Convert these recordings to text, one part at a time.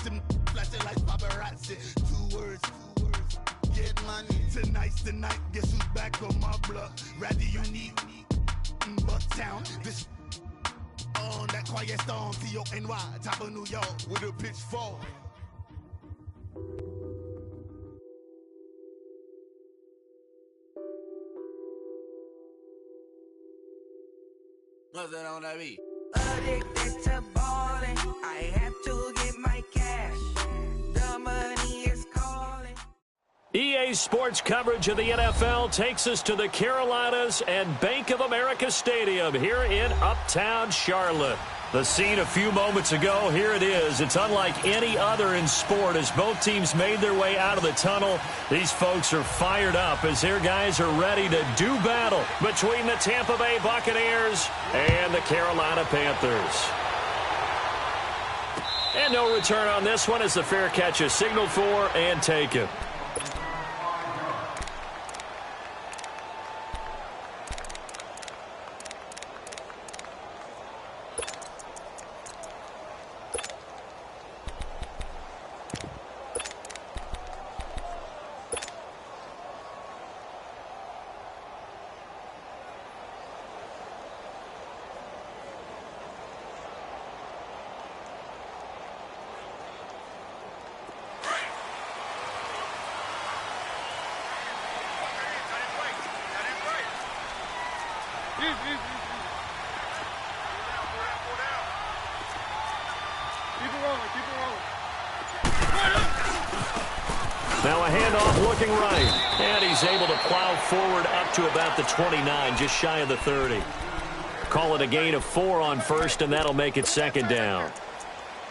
them flashing like paparazzi. Two words, get money. Tonight's the night, guess who's back on my block? Rather unique, Bucktown. This on that quiet storm, T-O-N-Y, top of New York with a pitchfork. What's that on that beat? Addicted to balling, I have to get my cash. The money is calling. EA Sports coverage of the NFL takes us to the Carolinas and Bank of America Stadium here in Uptown Charlotte. The scene a few moments ago, here it is. It's unlike any other in sport as both teams made their way out of the tunnel. These folks are fired up as their guys are ready to do battle between the Tampa Bay Buccaneers and the Carolina Panthers. And no return on this one as the fair catch is signaled for and taken. Now a handoff looking right, and he's able to plow forward up to about the 29, just shy of the 30. Call it a gain of 4 on first, and that'll make it 2nd down.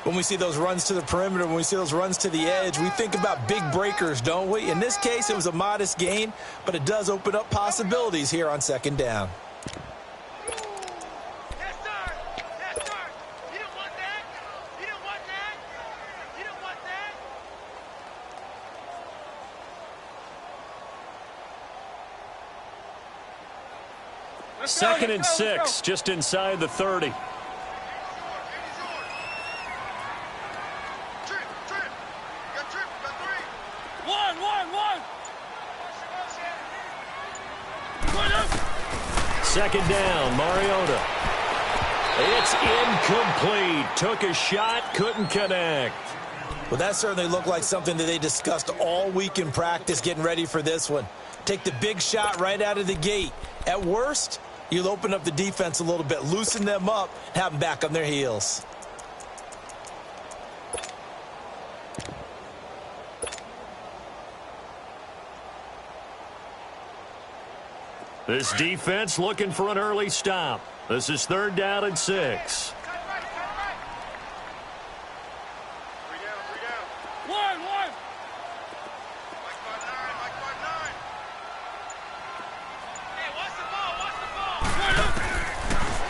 When we see those runs to the perimeter, when we see those runs to the edge, we think about big breakers, don't we? In this case, it was a modest gain, but it does open up possibilities here on 2nd down. Second and 6, just inside the 30. Second down, Mariota. It's incomplete. Took a shot, couldn't connect. Well, that certainly looked like something that they discussed all week in practice getting ready for this one. Take the big shot right out of the gate. At worst, you'll open up the defense a little bit, loosen them up, have them back on their heels. This defense looking for an early stop. This is 3rd down and 6.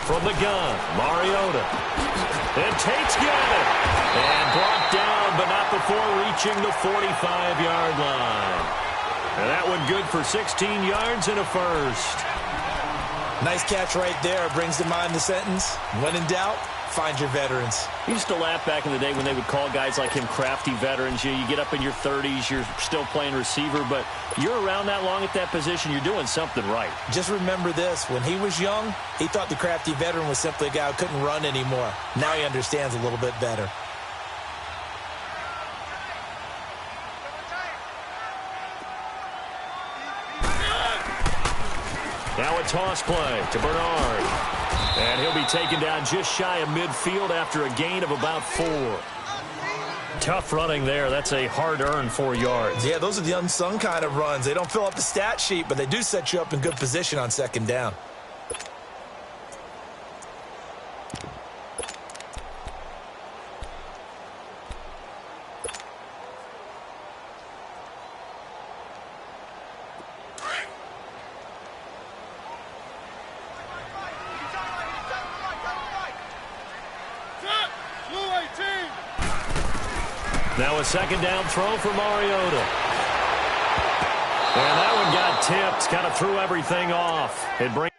From the gun, Mariota. And Tate's got it. And brought down, but not before reaching the 45-yard line. And that one good for 16 yards and a first. Nice catch right there. Brings to mind the sentence, when in doubt, find your veterans. We used to laugh back in the day when they would call guys like him crafty veterans. You get up in your 30s, you're still playing receiver, but you're around that long at that position, you're doing something right. Just remember this. When he was young, he thought the crafty veteran was simply a guy who couldn't run anymore. Now he understands a little bit better. Now a toss play to Bernard. And he'll be taken down just shy of midfield after a gain of about 4. Tough running there. That's a hard-earned 4 yards. Yeah, those are the unsung kind of runs. They don't fill up the stat sheet, but they do set you up in good position on 2nd down. Now a 2nd down throw for Mariota. And that one got tipped, kind of threw everything off. It brings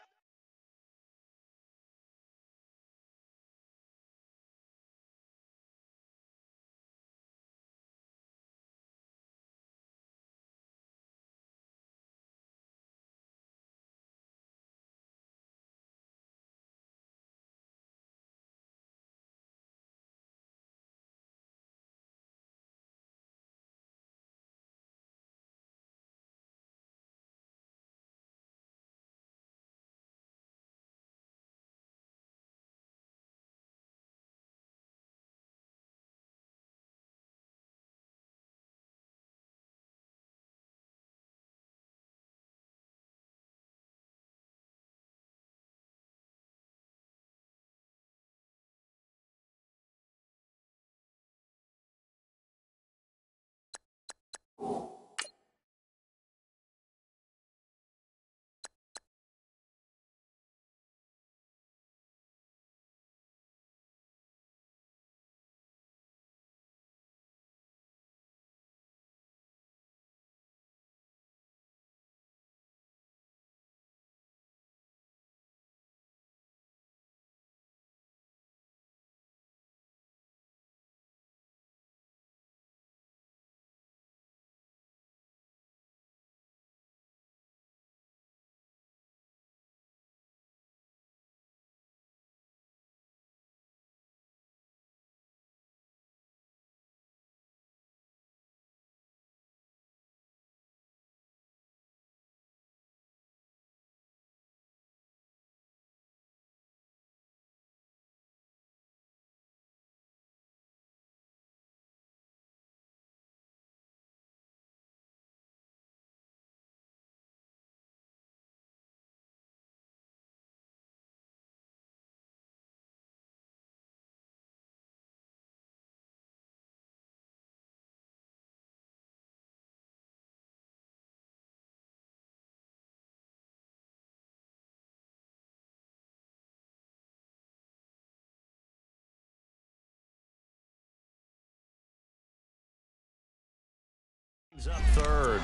Up third.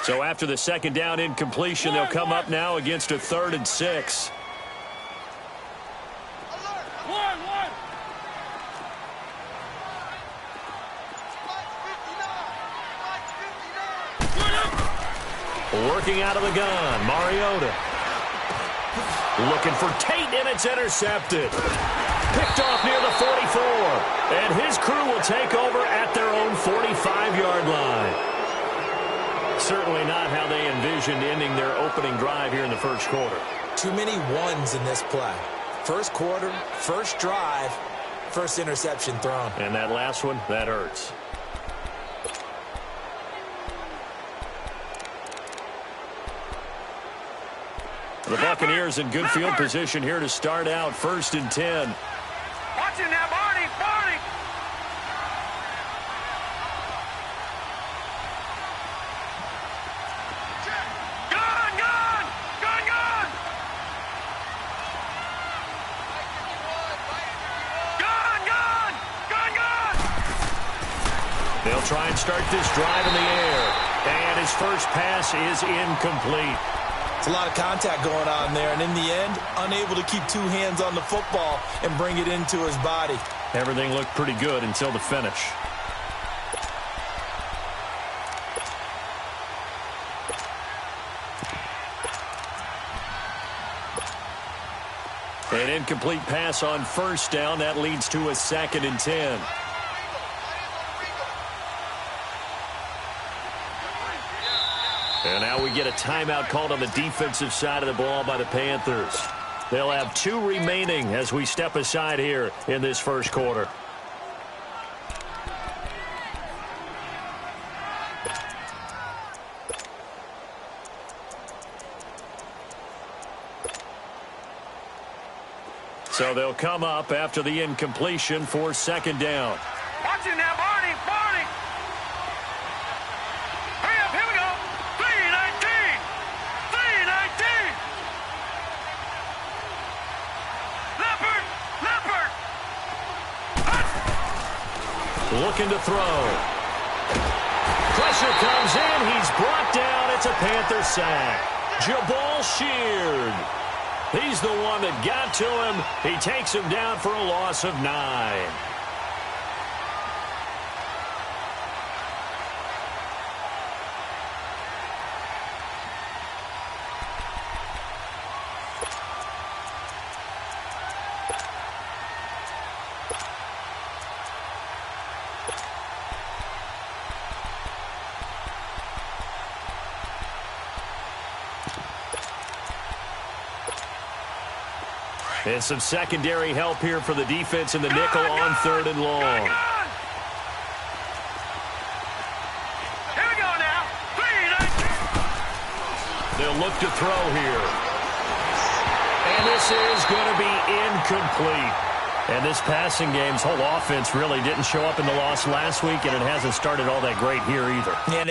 So after the second down incompletion, they'll come up now against a 3rd and 6. Working out of the gun, Mariota. Looking for Tate, and it's intercepted. Picked off near the 44. And his crew will take over at their own 45-yard line. Certainly not how they envisioned ending their opening drive here in the first quarter. Too many ones in this play. First quarter, first drive, first interception thrown. And that last one, that hurts. The Buccaneers in good field position here to start out 1st and 10. Watch it now, Barney, Barney. They'll try and start this drive in the air. And his first pass is incomplete. It's a lot of contact going on there, and in the end, unable to keep two hands on the football and bring it into his body. Everything looked pretty good until the finish. An incomplete pass on first down. That leads to a 2nd and 10. And now we get a timeout called on the defensive side of the ball by the Panthers. They'll have 2 remaining as we step aside here in this first quarter. So they'll come up after the incompletion for 2nd down. Watch it now, Barney, Barney. Hurry up, here we go. 3-19. 3-19. Leopard, Leopard. Looking to throw. Pressure comes in. He's brought down. It's a Panther sack. Jabal Sheard. He's the one that got to him. He takes him down for a loss of 9. And some secondary help here for the defense in the nickel on 3rd and long. Here we go now. 3-19. They'll look to throw here. And this is going to be incomplete. And this passing game's whole offense really didn't show up in the loss last week, and it hasn't started all that great here either. And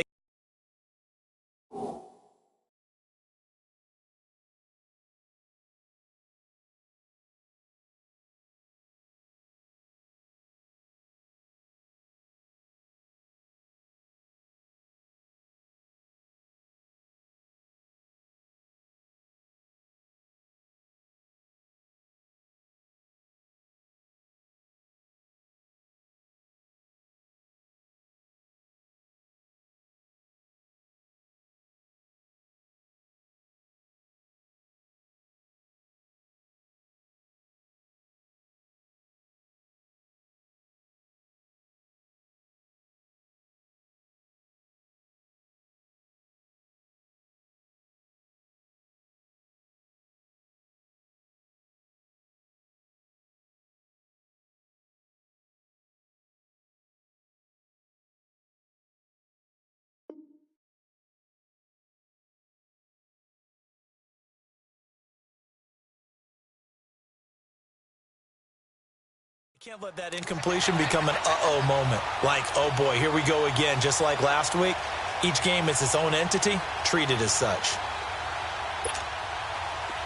can't let that incompletion become an uh-oh moment. Like, oh boy, here we go again. Just like last week, each game is its own entity, treated as such.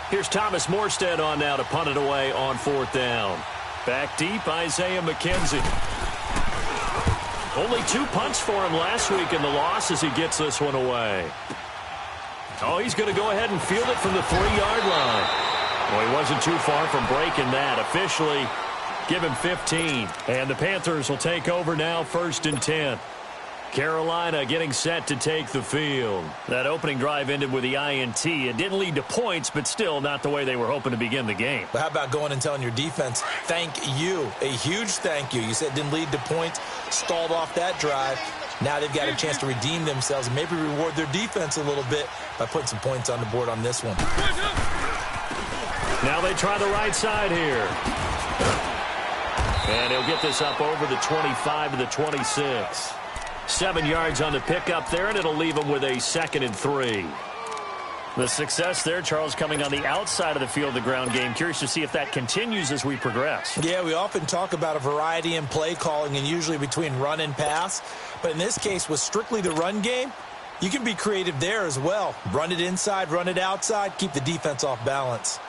Here's Thomas Morstead on now to punt it away on 4th down. Back deep, Isaiah McKenzie. Only 2 punts for him last week in the loss as he gets this one away. Oh, he's going to go ahead and field it from the 3-yard line. Well, he wasn't too far from breaking that. Officially, give him 15. And the Panthers will take over now, 1st and 10. Carolina getting set to take the field. That opening drive ended with the INT. It didn't lead to points, but still not the way they were hoping to begin the game. But how about going and telling your defense, thank you, a huge thank you. You said it didn't lead to points, stalled off that drive. Now they've got a chance to redeem themselves and maybe reward their defense a little bit by putting some points on the board on this one. Now they try the right side here. And he'll get this up over the 25 to the 26. 7 yards on the pickup there, and it'll leave him with a 2nd and 3. The success there, Charles, coming on the outside of the field, the ground game. Curious to see if that continues as we progress. Yeah, we often talk about a variety in play calling and usually between run and pass. But in this case, with strictly the run game, you can be creative there as well. Run it inside, run it outside, keep the defense off balance.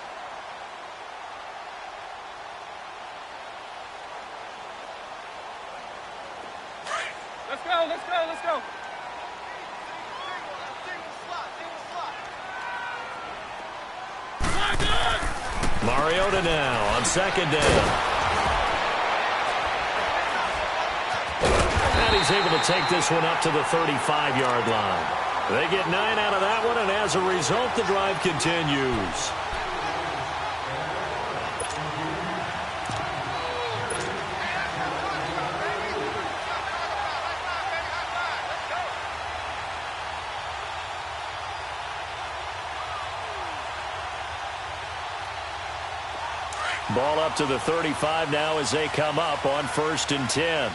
Let's go. Mariota now on 2nd down. And he's able to take this one up to the 35-yard line. They get 9 out of that one, and as a result, the drive continues. Ball up to the 35 now as they come up on 1st and 10.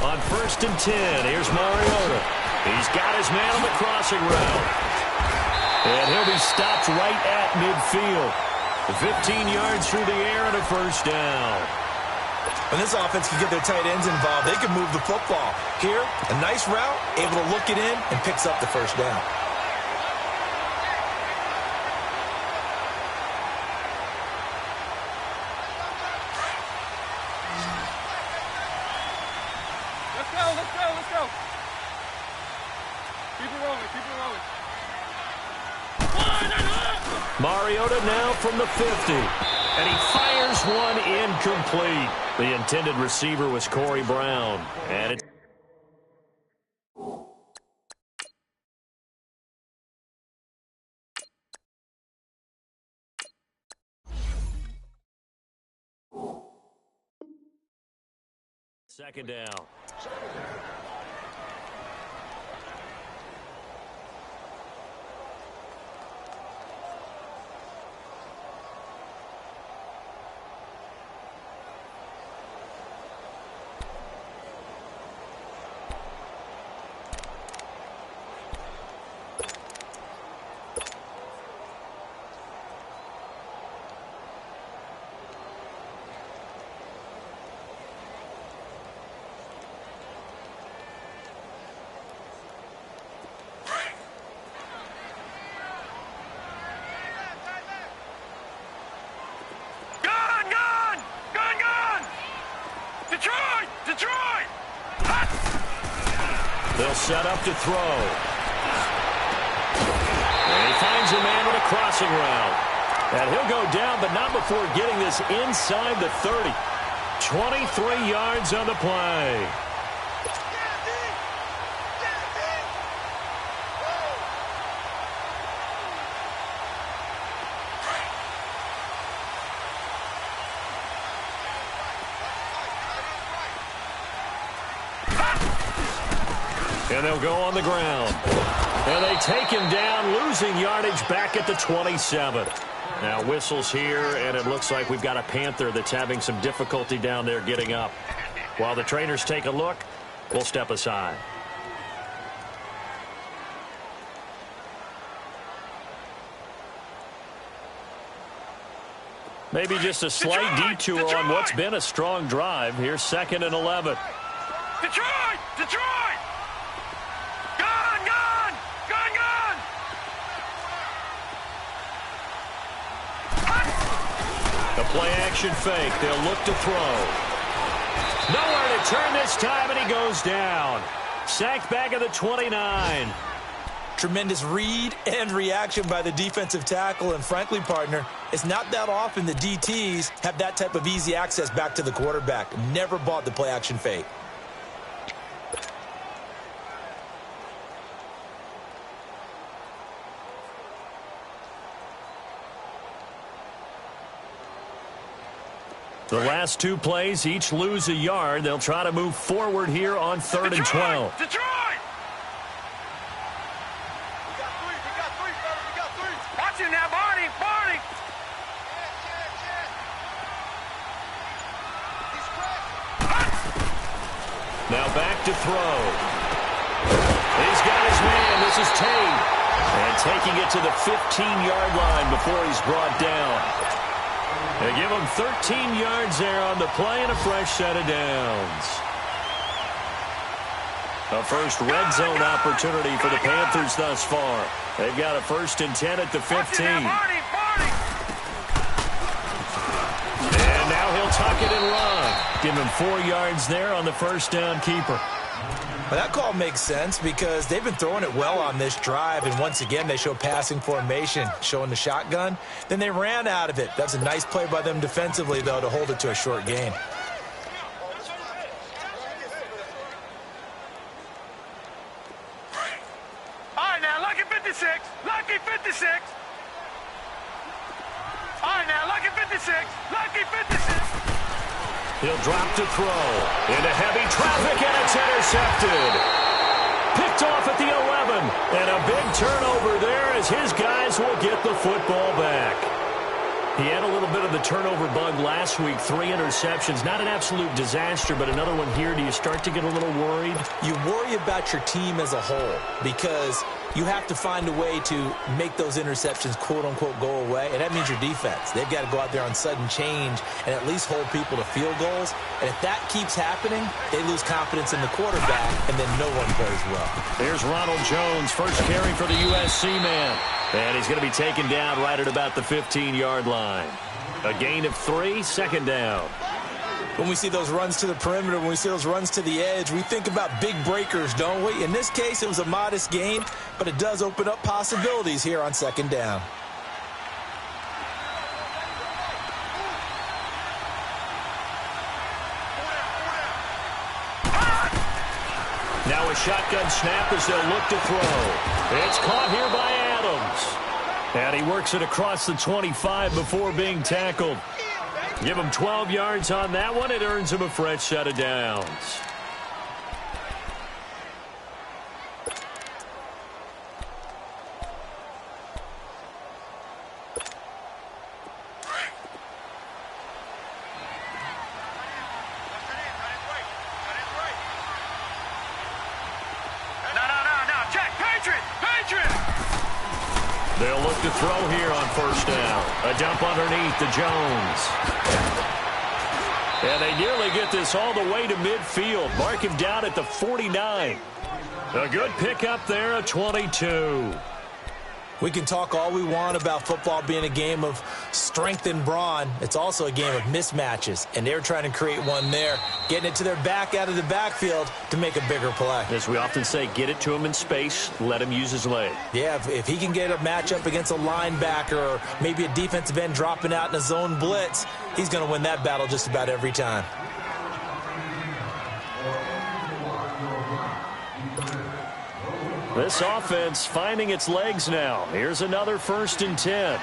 On 1st and 10, here's Mariota. He's got his man on the crossing route. And he'll be stopped right at midfield. 15 yards through the air and a 1st down. When this offense can get their tight ends involved, they can move the football. Here, a nice route, able to look it in, and picks up the 1st down. Let's go. Keep it rolling. Mariota now from the 50. And he fires one incomplete. The intended receiver was Corey Brown. And it's Second down. They'll set up to throw. And he finds a man with a crossing route. And he'll go down, but not before getting this inside the 30. 23 yards on the play. And they'll go on the ground. And they take him down, losing yardage back at the 27. Now whistles here, and it looks like we've got a Panther that's having some difficulty down there getting up. While the trainers take a look, we'll step aside. Maybe just a slight detour on what's been a strong drive. Here's 2nd and 11. Detroit! Detroit! The play-action fake. They'll look to throw. Nowhere to turn this time, and he goes down. Sacked back at the 29. Tremendous read and reaction by the defensive tackle. And frankly, partner, it's not that often the DTs have that type of easy access back to the quarterback. Never bought the play-action fake. The last two plays each lose a yard. They'll try to move forward here on 3rd and 12. Detroit! We got three, fellas. We got three. Watch him now, Barney. Barney. Now back to throw. He's got his man. This is Tate. And taking it to the 15-yard line before he's brought down. They give him 13 yards there on the play and a fresh set of downs. A first red zone opportunity for the Panthers thus far. They've got a 1st and 10 at the 15. And now he'll tuck it and run. Give him 4 yards there on the first down keeper. Well, that call makes sense because they've been throwing it well on this drive, and once again they show passing formation, showing the shotgun. Then they ran out of it. That's a nice play by them defensively, though, to hold it to a short gain. All right, now, lucky 56. Lucky 56. All right, now, lucky 56. Lucky 56. He'll drop to throw. Into heavy traffic, and it's intercepted. Picked off at the 11. And a big turnover there as his guys will get the football back. He had a little bit of the turnover bug last week. 3 interceptions. Not an absolute disaster, but another one here. Do you start to get a little worried? You worry about your team as a whole because you have to find a way to make those interceptions, quote-unquote, go away, and that means your defense. They've got to go out there on sudden change and at least hold people to field goals. And if that keeps happening, they lose confidence in the quarterback, and then no one plays well. Here's Ronald Jones, first carry for the USC man. And he's going to be taken down right at about the 15-yard line. A gain of 3, 2nd down. When we see those runs to the perimeter, when we see those runs to the edge, we think about big breakers, don't we? In this case, it was a modest gain, but it does open up possibilities here on 2nd down. Now a shotgun snap as they'll look to throw. It's caught here by Adams. And he works it across the 25 before being tackled. Give him 12 yards on that one. It earns him a fresh set of downs. They'll look to throw here on first down. A dump underneath to Jones. And they nearly get this all the way to midfield. Mark him down at the 49. A good pickup there, a 22. We can talk all we want about football being a game of strength and brawn. It's also a game of mismatches, and they're trying to create one there, getting it to their back out of the backfield to make a bigger play. As we often say, get it to him in space, let him use his leg. Yeah, if he can get a matchup against a linebacker or maybe a defensive end dropping out in a zone blitz, he's going to win that battle just about every time. This offense finding its legs now. Here's another 1st and 10.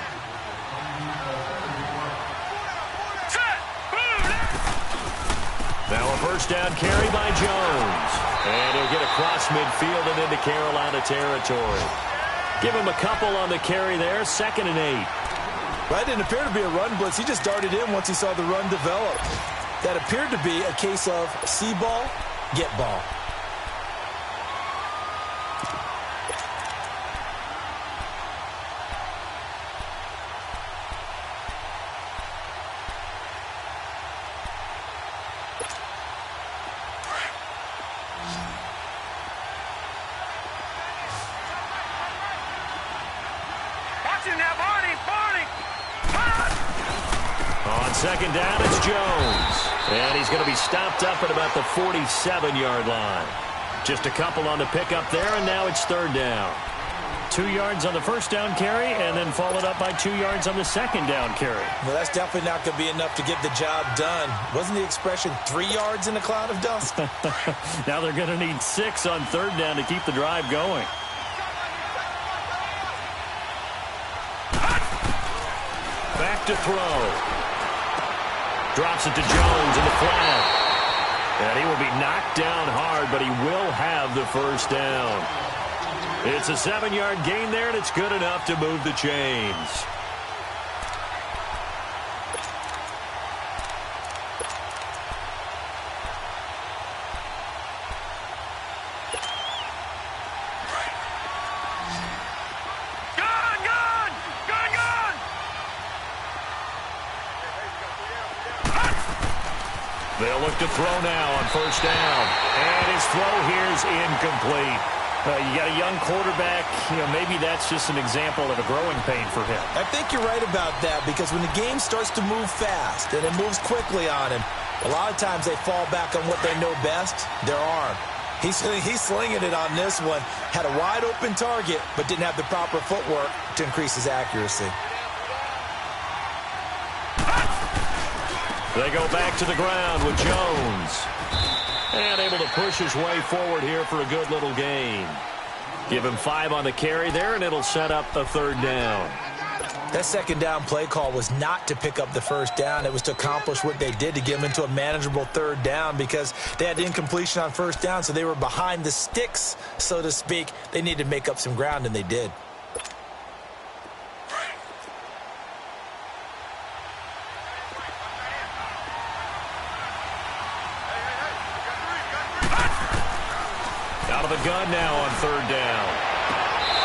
Now a first down carry by Jones. And he'll get across midfield and into Carolina territory. Give him a couple on the carry there. 2nd and 8. Right, didn't appear to be a run blitz. He just darted in once he saw the run develop. That appeared to be a case of see ball, get ball. On 2nd down, it's Jones. And he's going to be stopped up at about the 47-yard line. Just a couple on the pickup there, and now it's 3rd down. 2 yards on the first down carry, and then followed up by 2 yards on the 2nd down carry. Well, that's definitely not going to be enough to get the job done. Wasn't the expression 3 yards in a cloud of dust? Now they're going to need 6 on 3rd down to keep the drive going. Back to throw. Drops it to Jones in the flat. And he will be knocked down hard, but he will have the first down. It's a 7-yard gain there, and it's good enough to move the chains. They'll look to throw now on first down. And his throw here is incomplete. You got a young quarterback. Maybe that's just an example of a growing pain for him. I think you're right about that, because when the game starts to move fast and it moves quickly on him, a lot of times they fall back on what they know best, their arm. He's slinging it on this one. Had a wide open target, but didn't have the proper footwork to increase his accuracy. They go back to the ground with Jones. And able to push his way forward here for a good little gain. Give him 5 on the carry there, and it'll set up a 3rd down. That 2nd down play call was not to pick up the first down. It was to accomplish what they did, to get them into a manageable 3rd down, because they had incompletion on first down, so they were behind the sticks, so to speak. They needed to make up some ground, and they did. Out of the gun now on 3rd down.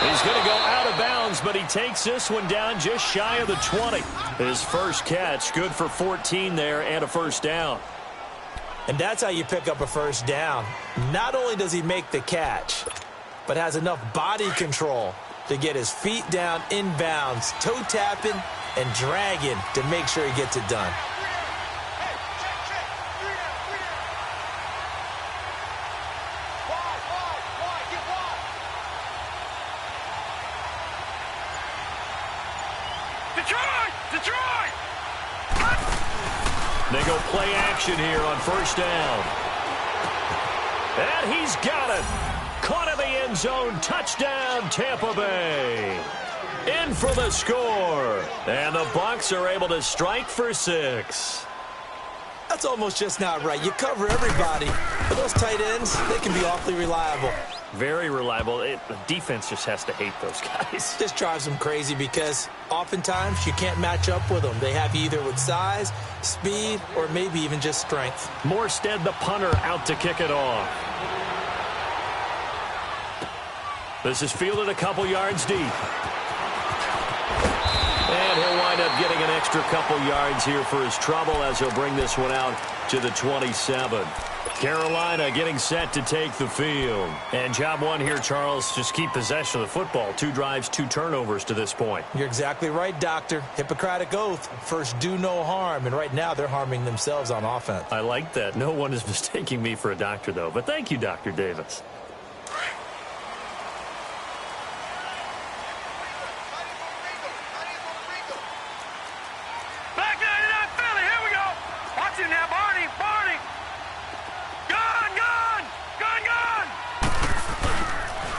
He's going to go out of bounds, but he takes this one down just shy of the 20. His first catch, good for 14 there and a first down. And that's how you pick up a first down. Not only does he make the catch, but has enough body control to get his feet down inbounds, toe tapping and dragging to make sure he gets it done. They go play action here on first down. And he's got it. Caught in the end zone. Touchdown, Tampa Bay. in for the score. And the Bucs are able to strike for 6. That's almost just not right. You cover everybody. But those tight ends, they can be awfully reliable. Very reliable. The defense just has to hate those guys. This drives them crazy because oftentimes you can't match up with them. They have you either with size, speed, or maybe even just strength. Morstead, the punter, out to kick it off. This is fielded a couple yards deep. And he'll wind up getting an extra couple yards here for his trouble as he'll bring this one out to the 27. Carolina getting set to take the field. And job one here, Charles, just keep possession of the football. 2 drives, 2 turnovers to this point. You're exactly right, Doctor. Hippocratic oath. First, do no harm. And right now, they're harming themselves on offense. I like that. No one is mistaking me for a doctor, though. But thank you, Dr. Davis.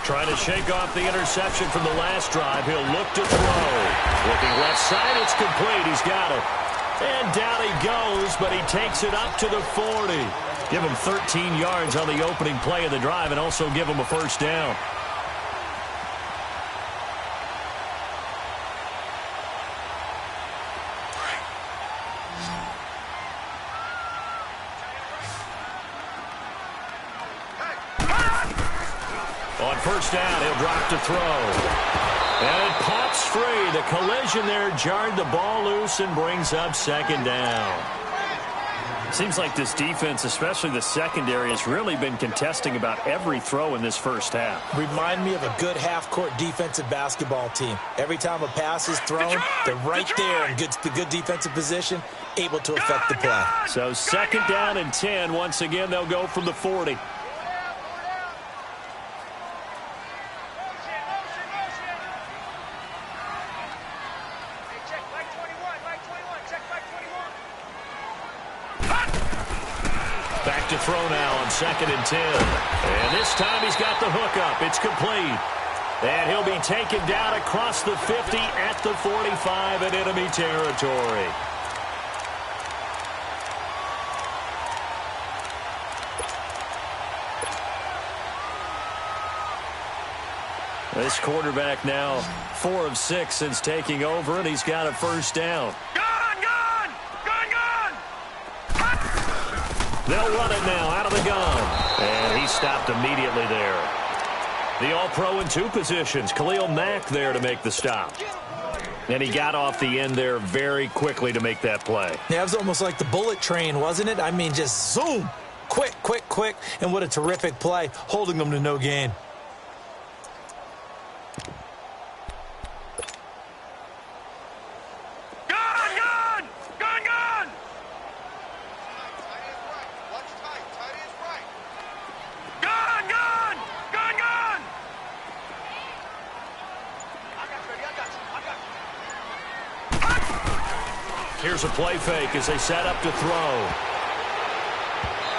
Trying to shake off the interception from the last drive. He'll look to throw. Looking left side, it's complete. He's got it. And down he goes, but he takes it up to the 40. Give him 13 yards on the opening play of the drive and also give him a first down. On first down, he'll drop to throw. And it pops free. The collision there jarred the ball loose and brings up second down. Seems like this defense, especially the secondary, has really been contesting about every throw in this first half. Remind me of a good half-court defensive basketball team. Every time a pass is thrown, they're right there in good defensive position, able to affect the play. So second down and 10. Once again, they'll go from the 40. Back to throw now on second and 10. And this time he's got the hook up. It's complete. And he'll be taken down across the 50 at the 45 in enemy territory. This quarterback now 4 of 6 since taking over, and he's got a first down. They'll run it now out of the gun. And he stopped immediately there. The All-Pro in 2 positions. Khalil Mack there to make the stop. And he got off the end there very quickly to make that play. Yeah, it was almost like the bullet train, wasn't it? I mean, just zoom. Quick, quick, quick. And what a terrific play, holding them to no gain. Here's a play fake as they set up to throw.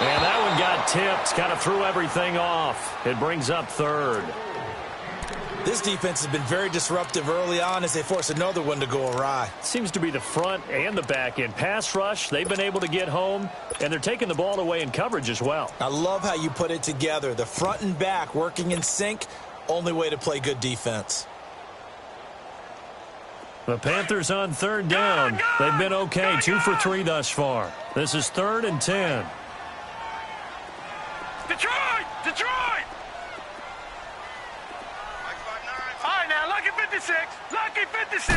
And that one got tipped, kind of threw everything off. It brings up third. This defense has been very disruptive early on as they force another one to go awry. Seems to be the front and the back end. Pass rush, they've been able to get home, and they're taking the ball away in coverage as well. I love how you put it together. The front and back working in sync, only way to play good defense. The Panthers on third down. They've been okay, 2 for 3 thus far. This is 3rd and 10. Detroit! Detroit! All right, now, lucky 56. Lucky 56.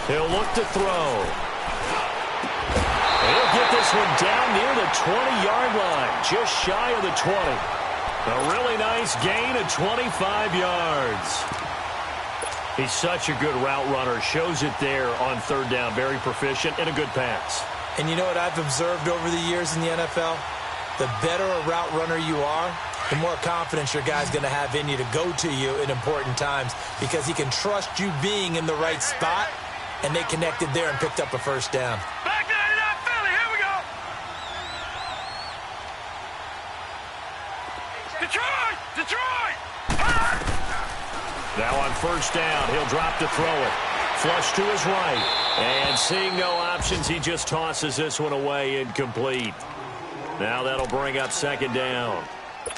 He'll look to throw. He'll get this one down near the 20-yard line, just shy of the 20. A really nice gain of 25 yards. He's such a good route runner. Shows it there on third down. Very proficient and a good pass. And you know what I've observed over the years in the NFL? The better a route runner you are, the more confidence your guy's going to have in you to go to you in important times because he can trust you being in the right spot, and they connected there and picked up a first down. Back to 99 Philly. Here we go. Detroit! Detroit! Now on first down, he'll drop to throw it. Flush to his right. And seeing no options, he just tosses this one away, incomplete. Now that'll bring up second down.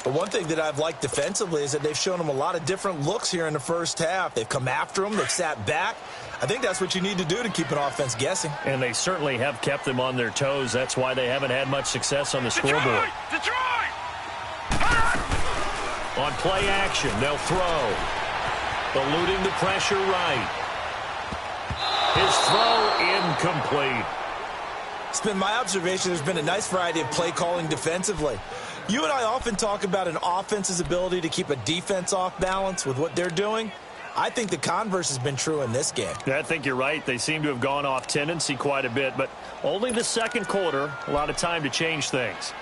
But one thing that I've liked defensively is that they've shown him a lot of different looks here in the first half. They've come after him. They've sat back. I think that's what you need to do to keep an offense guessing. And they certainly have kept them on their toes. That's why they haven't had much success on the scoreboard. Detroit! On play action, they'll throw. Eluding the pressure right. His throw incomplete. It's been my observation there's been a nice variety of play calling defensively. You and I often talk about an offense's ability to keep a defense off balance with what they're doing. I think the converse has been true in this game. I think you're right. They seem to have gone off tendency quite a bit, but only the second quarter, a lot of time to change things.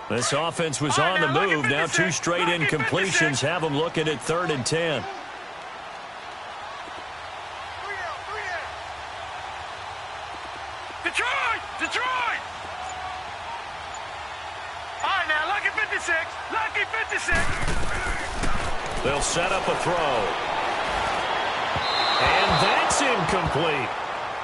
This offense was on the move. Now 2 straight incompletions have them looking at 3rd and 10. Detroit! All right, now, lucky 56. Lucky 56. They'll set up a throw. And that's incomplete.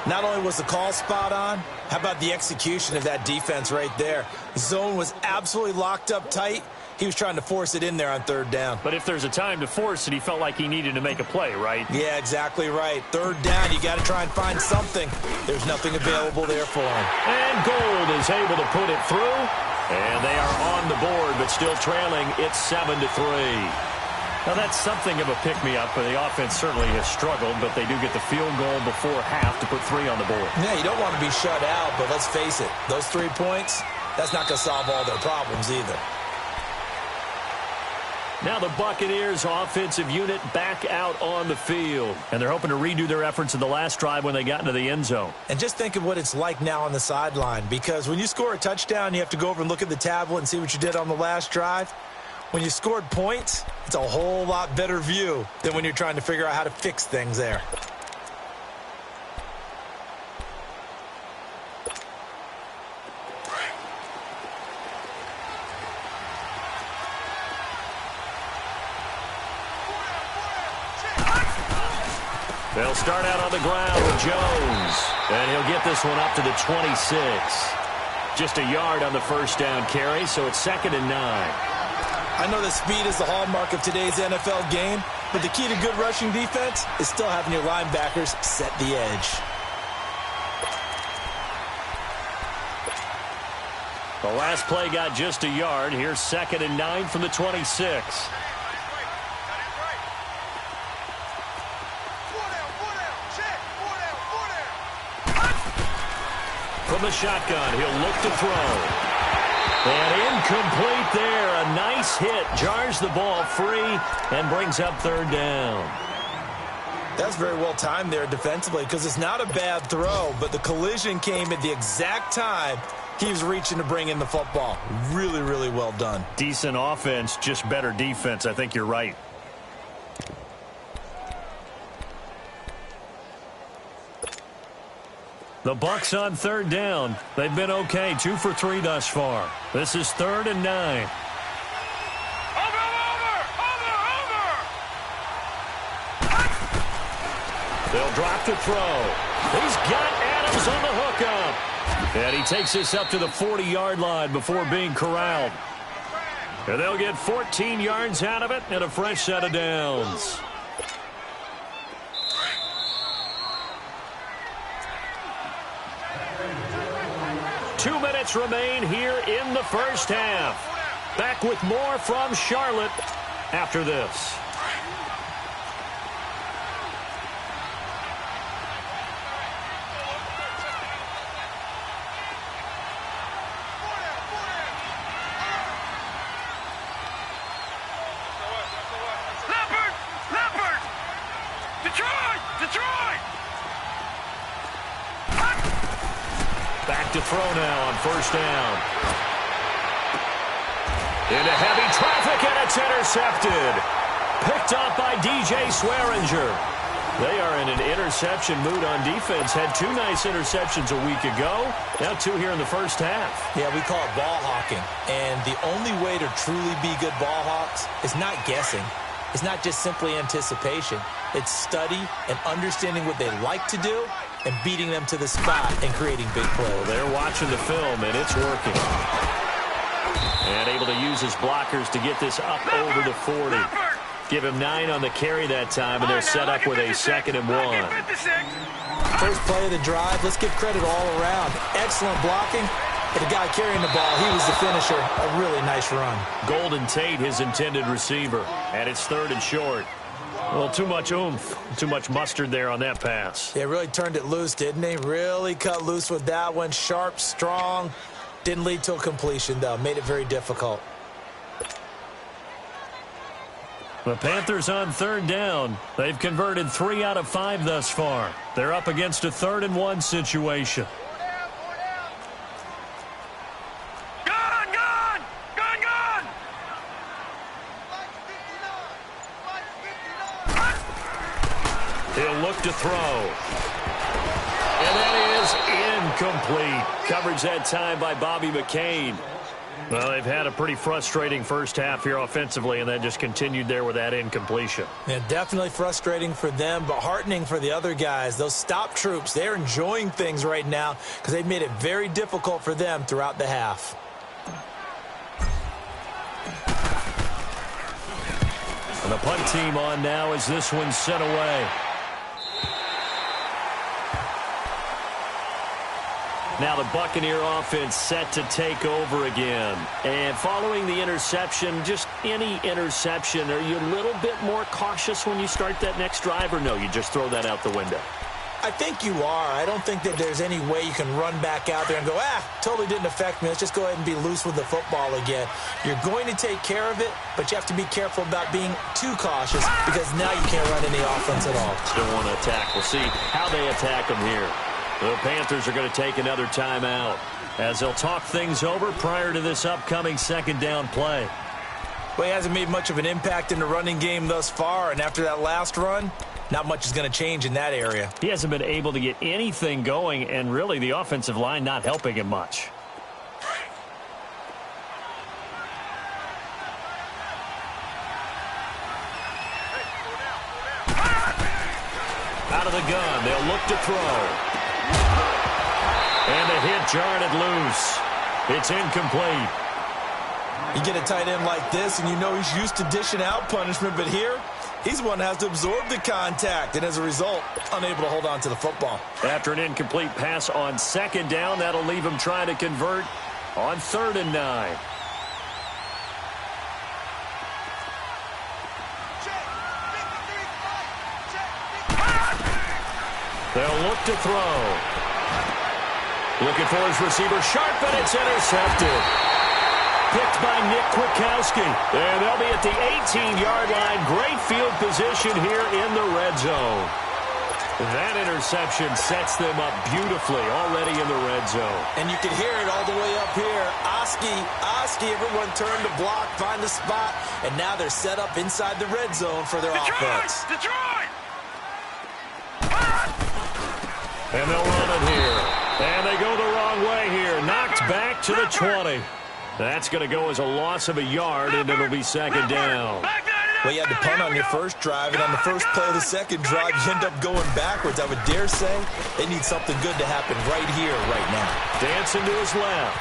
Not only was the call spot on, how about the execution of that defense right there? The zone was absolutely locked up tight. He was trying to force it in there on 3rd down. But if there's a time to force it, he felt like he needed to make a play, right? Yeah, exactly right. 3rd down, you got to try and find something. There's nothing available there for him. And Gold is able to put it through. And they are on the board, but still trailing. It's 7-3. Now, that's something of a pick-me-up. The offense certainly has struggled, but they do get the field goal before half to put 3 on the board. Yeah, you don't want to be shut out, but let's face it. Those 3 points, that's not going to solve all their problems either. Now the Buccaneers offensive unit back out on the field. And they're hoping to redo their efforts in the last drive when they got into the end zone. And just think of what it's like now on the sideline. Because when you score a touchdown, you have to go over and look at the tablet and see what you did on the last drive. When you scored points, it's a whole lot better view than when you're trying to figure out how to fix things there. They'll start out on the ground with Jones. And he'll get this one up to the 26. Just a yard on the first down carry, so it's 2nd and 9. I know that speed is the hallmark of today's NFL game, but the key to good rushing defense is still having your linebackers set the edge. The last play got just a yard. Here's 2nd and 9 from the 26. From the shotgun, he'll look to throw. And incomplete there. A nice hit. Jars the ball free and brings up 3rd down. That's very well timed there defensively because it's not a bad throw, but the collision came at the exact time he was reaching to bring in the football. Really, really well done. Decent offense, just better defense. I think you're right. The Bucs on 3rd down. They've been okay. 2 for 3 thus far. This is 3rd and 9. Over! They'll drop to throw. He's got Adams on the hookup. And he takes this up to the 40-yard line before being corralled. And they'll get 14 yards out of it and a fresh set of downs. Two minutes remain here in the first half. Back with more from Charlotte after this. Leopard! Detroit! Back to throw now on first down. Into heavy traffic, and it's intercepted. Picked off by DJ Swearinger. They are in an interception mood on defense. Had 2 nice interceptions a week ago. Now 2 here in the first half. Yeah, we call it ball hawking. And the only way to truly be good ball hawks is not guessing. It's not just simply anticipation. It's study and understanding what they like to do and beating them to the spot and creating big plays. Well, they're watching the film, and it's working. And able to use his blockers to get this up over the 40. Give him 9 on the carry that time, and they're set up with a 2nd and 1. First play of the drive, let's give credit all around. Excellent blocking, but the guy carrying the ball, he was the finisher. A really nice run. Golden Tate, his intended receiver, and it's 3rd and short. Well, too much oomph, too much mustard there on that pass. They really turned it loose, didn't they? Really cut loose with that one. Sharp, strong. Didn't lead to a completion, though. Made it very difficult. The Panthers on 3rd down. They've converted 3 out of 5 thus far. They're up against a 3rd and 1 situation. Gone! Gone! Gone! Gone! He'll look to throw. And that is incomplete. Coverage that time by Bobby McCain. Well, they've had a pretty frustrating first half here offensively, and then just continued there with that incompletion. Yeah, definitely frustrating for them, but heartening for the other guys. Those stop troops, they're enjoying things right now because they've made it very difficult for them throughout the half. And the punt team on now as this one's sent away. Now the Buccaneer offense set to take over again. And following the interception, just any interception, are you a little bit more cautious when you start that next drive, or no, you just throw that out the window? I think you are. I don't think that there's any way you can run back out there and go, totally didn't affect me. Let's just go ahead and be loose with the football again. You're going to take care of it, but you have to be careful about being too cautious because now you can't run any offense at all. Still want to attack. We'll see how they attack them here. The Panthers are going to take another timeout as they'll talk things over prior to this upcoming 2nd down play. Well, he hasn't made much of an impact in the running game thus far, and after that last run, not much is going to change in that area. He hasn't been able to get anything going, and really the offensive line not helping him much. Out of the gun, they'll look to throw. And the hit jarred it loose. It's incomplete. You get a tight end like this, and you know he's used to dishing out punishment, but here, he's the one that has to absorb the contact, and as a result, unable to hold on to the football. After an incomplete pass on 2nd down, that'll leave him trying to convert on 3rd and 9. They'll look to throw. Looking for his receiver, sharp, and it's intercepted. Picked by Nick Kwiatkowski. And they'll be at the 18-yard line. Great field position here in the red zone. That interception sets them up beautifully already in the red zone. And you can hear it all the way up here. Oski, everyone turned to block, find the spot, and now they're set up inside the red zone for their offense. Detroit! And they'll run it here. And they go the wrong way here. Knocked back to the 20. That's going to go as a loss of a yard, and it'll be 2nd down. Well, you had to punt on your first drive, and on the first play of the 2nd drive, you end up going backwards. I would dare say they need something good to happen right here, right now. Dancing to his left.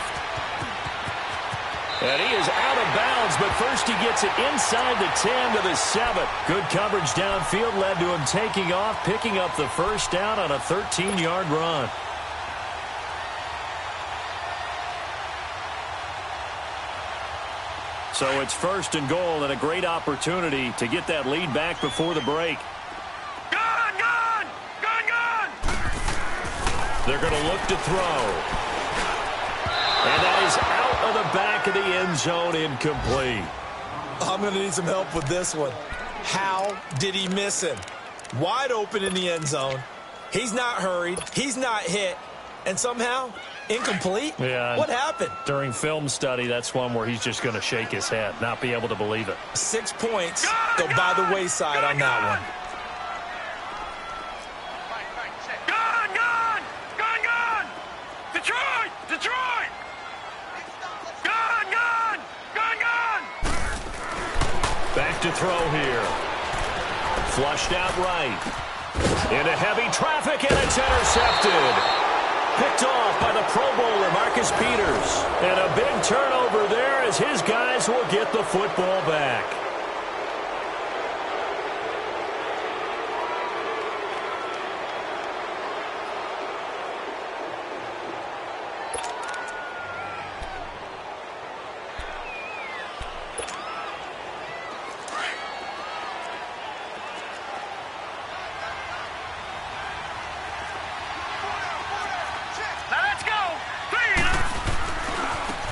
And he is out of bounds, but first he gets it inside the 10 to the 7. Good coverage downfield led to him taking off, picking up the first down on a 13-yard run. So it's 1st and goal and a great opportunity to get that lead back before the break. Gone! Gone! Gone! Gone! They're going to look to throw. And that is out of the back of the end zone, incomplete. I'm going to need some help with this one. How did he miss him? Wide open in the end zone. He's not hurried. He's not hit. And somehow, Incomplete? Yeah. What happened? During film study, that's one where he's just going to shake his head, not be able to believe it. 6 points go by the wayside on that one. Gone! Detroit! Gone! Back to throw here. Flushed out right. Into heavy traffic, and it's intercepted. Picked off by the Pro Bowler, Marcus Peters. And a big turnover there as his guys will get the football back.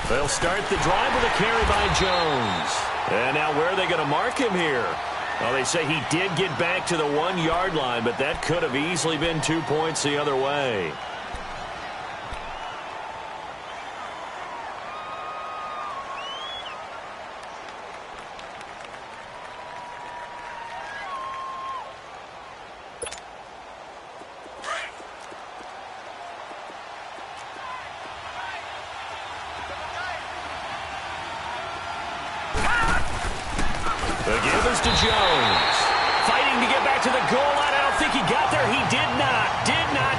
They'll start the drive with a carry by Jones. And now where are they going to mark him here? Well, they say he did get back to the 1-yard line, but that could have easily been 2 points the other way. The give is to Jones. Fighting to get back to the goal line. I don't think he got there. He did not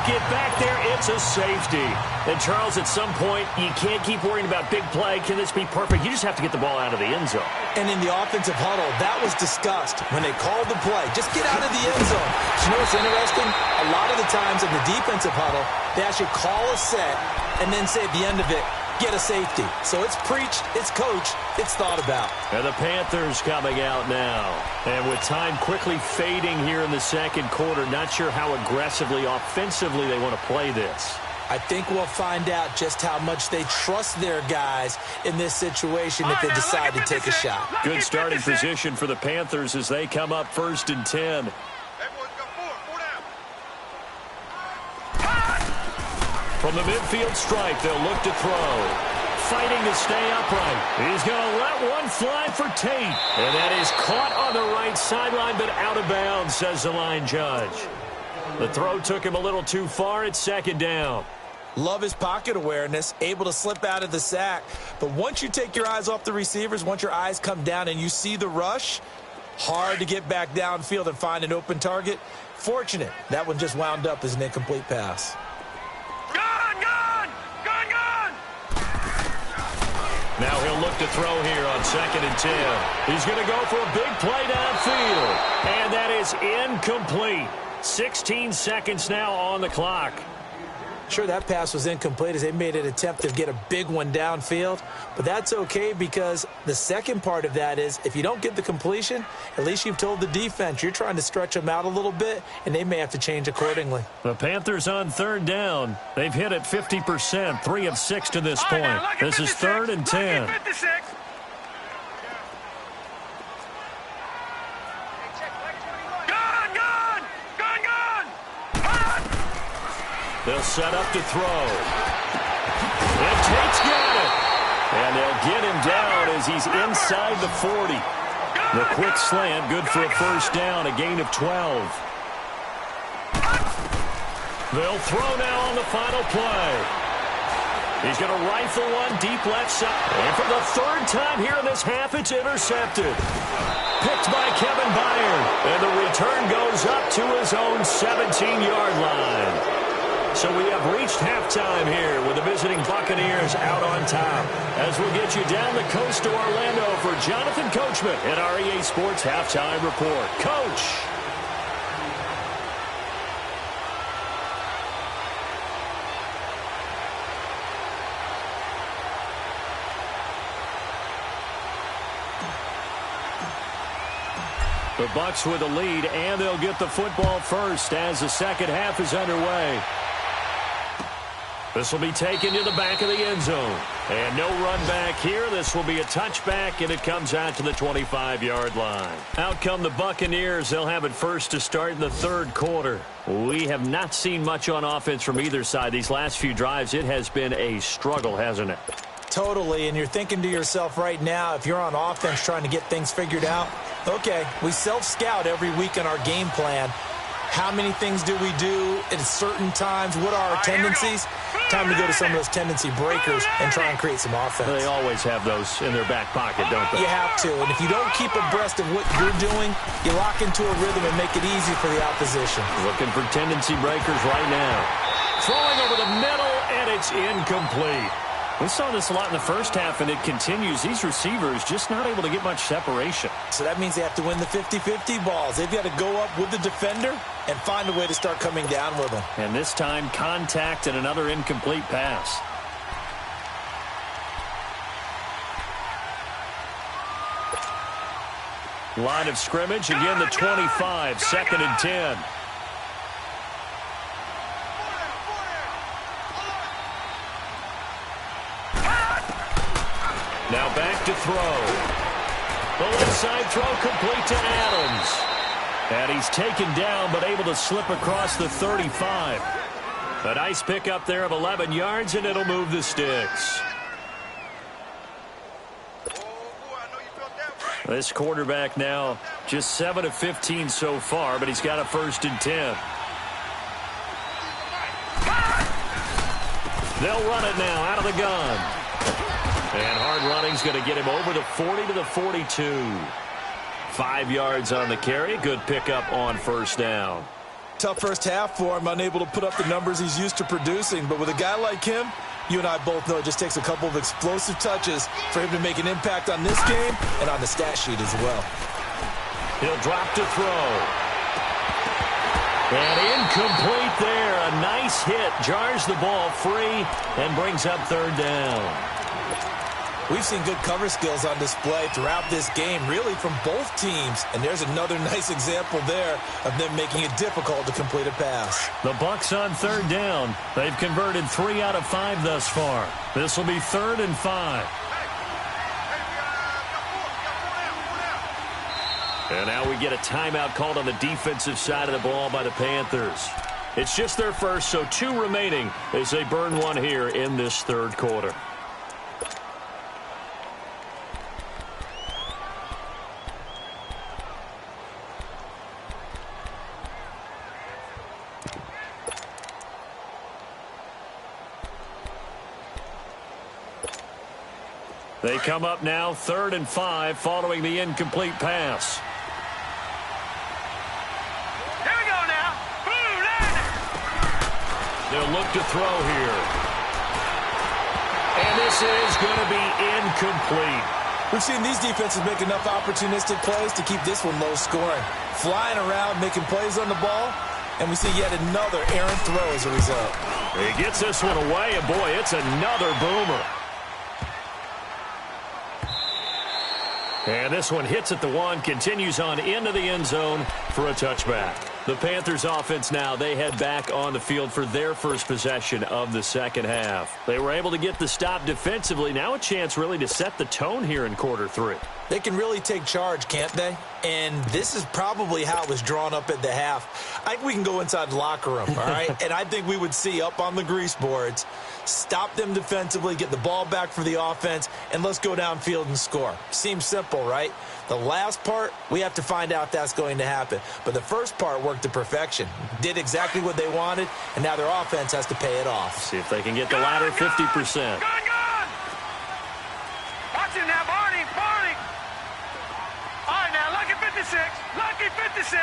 get back there. It's a safety. And, Charles, at some point, you can't keep worrying about big play. Can this be perfect? You just have to get the ball out of the end zone. And in the offensive huddle, that was discussed when they called the play. Just get out of the end zone. But you know what's interesting? A lot of the times in the defensive huddle, they actually call a set and then say at the end of it, get a safety. So it's preached, it's coached, it's thought about. And the Panthers coming out now. And with time quickly fading here in the second quarter, not sure how aggressively, offensively they want to play this. I think we'll find out just how much they trust their guys in this situation if they decide to take a shot. Good starting position for the Panthers as they come up 1st and 10. From the midfield stripe, they'll look to throw. Fighting to stay upright. He's going to let one fly for Tate. And that is caught on the right sideline, but out of bounds, says the line judge. The throw took him a little too far. It's 2nd down. Love his pocket awareness, able to slip out of the sack. But once you take your eyes off the receivers, once your eyes come down and you see the rush, hard to get back downfield and find an open target. Fortunate, that one just wound up as an incomplete pass. Now he'll look to throw here on 2nd and 10. He's going to go for a big play downfield. And that is incomplete. 16 seconds now on the clock. Sure, that pass was incomplete as they made an attempt to get a big one downfield. But that's okay because the second part of that is if you don't get the completion, at least you've told the defense you're trying to stretch them out a little bit, and they may have to change accordingly. The Panthers on 3rd down. They've hit it 50%, 3 of 6 to this point. This is 3rd and 10. They'll set up to throw. And Tate's got it. And they'll get him down as he's inside the 40. The quick slant, good for a 1st down, a gain of 12. They'll throw now on the final play. He's going to rifle one deep left side. And for the 3rd time here in this half, it's intercepted. Picked by Kevin Byard. And the return goes up to his own 17-yard line. So we have reached halftime here with the visiting Buccaneers out on top. As we'll get you down the coast to Orlando for Jonathan Coachman at our EA Sports Halftime Report. Coach. The Bucs with the lead, and they'll get the football first as the second half is underway. This will be taken to the back of the end zone. And no run back here. This will be a touchback, and it comes out to the 25-yard line. Out come the Buccaneers. They'll have it first to start in the third quarter. We have not seen much on offense from either side. These last few drives, it has been a struggle, hasn't it? Totally, and you're thinking to yourself right now, if you're on offense trying to get things figured out, okay, we self-scout every week in our game plan. How many things do we do at certain times? What are our tendencies? Time to go to some of those tendency breakers and try and create some offense. They always have those in their back pocket, don't they? You have to, and if you don't keep abreast of what you're doing, you lock into a rhythm and make it easy for the opposition. Looking for tendency breakers right now. Throwing over the middle, and it's incomplete. We saw this a lot in the first half, and it continues. These receivers just not able to get much separation. So that means they have to win the 50-50 balls. They've got to go up with the defender and find a way to start coming down with them. And this time, contact and another incomplete pass. Line of scrimmage, again the 25, 2nd and 10. Now back to throw. The left side throw complete to Adams. And he's taken down but able to slip across the 35. A nice pickup there of 11 yards, and it'll move the sticks. This quarterback now just 7 of 15 so far, but he's got a 1st and 10. They'll run it now out of the gun. And hard running's going to get him over the 40 to the 42. 5 yards on the carry. Good pickup on 1st down. Tough first half for him, unable to put up the numbers he's used to producing. But with a guy like him, you and I both know it just takes a couple of explosive touches for him to make an impact on this game and on the stat sheet as well. He'll drop to throw. And incomplete there. A nice hit. Jars the ball free and brings up 3rd down. We've seen good cover skills on display throughout this game, really from both teams. And there's another nice example there of them making it difficult to complete a pass. The Bucs on 3rd down. They've converted 3 out of 5 thus far. This will be 3rd and 5. And now we get a timeout called on the defensive side of the ball by the Panthers. It's just their first, so 2 remaining as they burn one here in this 3rd quarter. They come up now 3rd and 5 following the incomplete pass. Here we go now. They'll look to throw here. And this is going to be incomplete. We've seen these defenses make enough opportunistic plays to keep this one low scoring. Flying around, making plays on the ball, and we see yet another errant throw as a result. He gets this one away, and boy, it's another boomer. And this one hits at the 1, continues on into the end zone for a touchback. The Panthers offense now, they head back on the field for their first possession of the 2nd half. They were able to get the stop defensively. Now a chance really to set the tone here in quarter 3. They can really take charge, can't they? And this is probably how it was drawn up at the half. I think we can go inside the locker room, all right? And I think we would see up on the grease boards, stop them defensively, get the ball back for the offense, and let's go downfield and score. Seems simple, right? The last part, we have to find out if that's going to happen. But the first part worked to perfection. Did exactly what they wanted, and now their offense has to pay it off. See if they can get the latter 50%. Gone! Watch him now, Barney! All right, now, lucky 56. Lucky 56.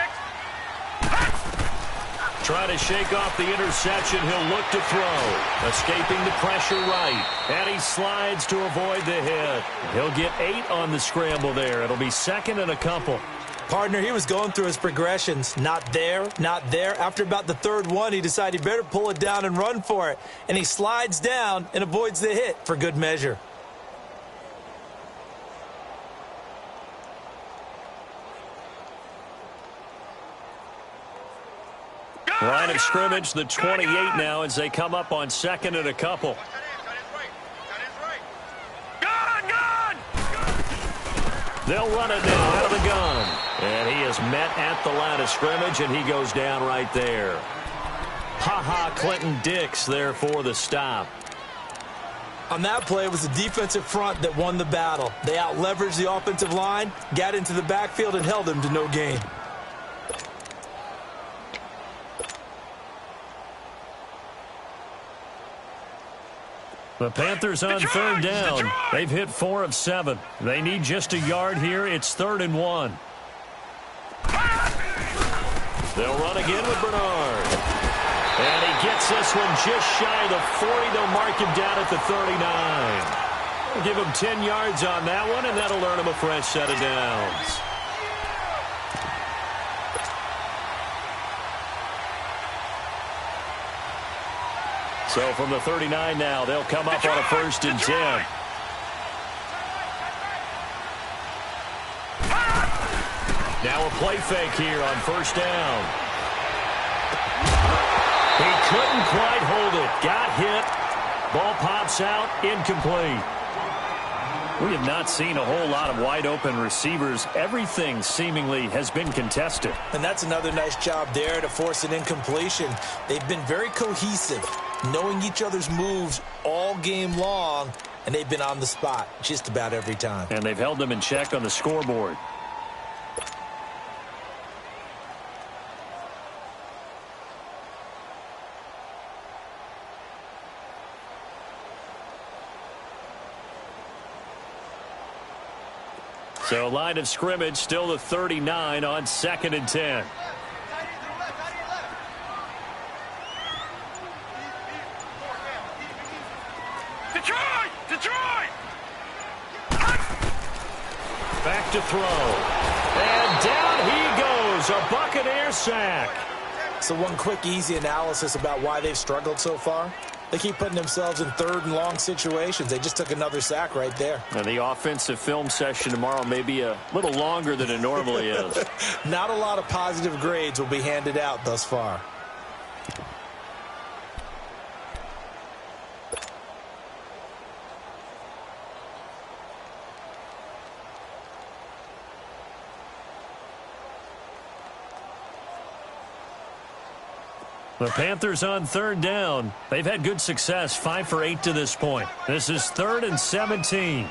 Try to shake off the interception. He'll look to throw. Escaping the pressure right. And he slides to avoid the hit. He'll get 8 on the scramble there. It'll be 2nd and a couple. Partner, he was going through his progressions. Not there, not there. After about the 3rd one, he decided he better pull it down and run for it. And he slides down and avoids the hit for good measure. Line of scrimmage, the 28 now as they come up on second and a couple. They'll run it now out of the gun. And he is met at the line of scrimmage, and he goes down right there. Clinton Dix there for the stop. On that play, it was the defensive front that won the battle. They out-leveraged the offensive line, got into the backfield, and held him to no gain. The Panthers on third down. They've hit 4 of 7. They need just a yard here. It's 3rd and 1. They'll run again with Bernard. And he gets this one just shy of the 40. They'll mark him down at the 39. We'll give him 10 yards on that one, and that'll earn him a fresh set of downs. So from the 39 now, they'll come up on a 1st and 10. Now a play fake here on 1st down. He couldn't quite hold it. Got hit. Ball pops out. Incomplete. We have not seen a whole lot of wide open receivers. Everything seemingly has been contested. And that's another nice job there to force an incompletion. They've been very cohesive, knowing each other's moves all game long, and they've been on the spot just about every time. And they've held them in check on the scoreboard. So line of scrimmage still the 39 on 2nd and 10. Detroit! Back to throw. And down he goes. A Buccaneer sack. So one quick, easy analysis about why they've struggled so far. They keep putting themselves in 3rd and long situations. They just took another sack right there. And the offensive film session tomorrow may be a little longer than it normally is. Not a lot of positive grades will be handed out thus far. The Panthers on 3rd down. They've had good success, 5 for 8 to this point. This is 3rd and 17.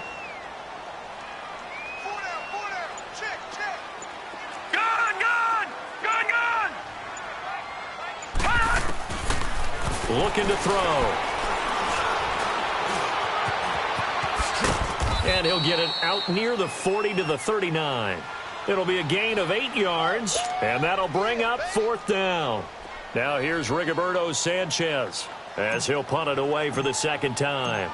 Looking to throw. And he'll get it out near the 40 to the 39. It'll be a gain of 8 yards, and that'll bring up 4th down. Now here's Rigoberto Sanchez as he'll punt it away for the 2nd time.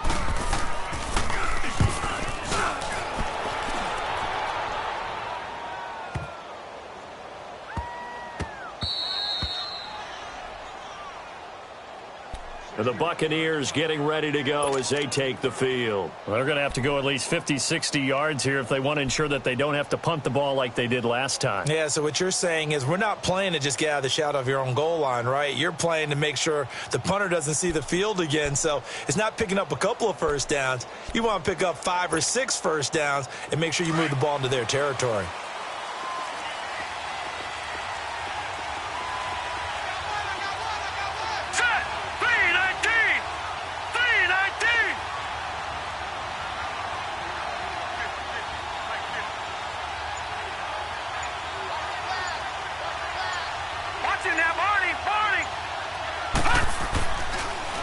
And the Buccaneers getting ready to go as they take the field. Well, they're going to have to go at least 50, 60 yards here if they want to ensure that they don't have to punt the ball like they did last time. Yeah, so what you're saying is we're not playing to just get out of the shadow of your own goal line, right? You're playing to make sure the punter doesn't see the field again. So it's not picking up a couple of 1st downs. You want to pick up 5 or 6 1st downs and make sure you move the ball into their territory.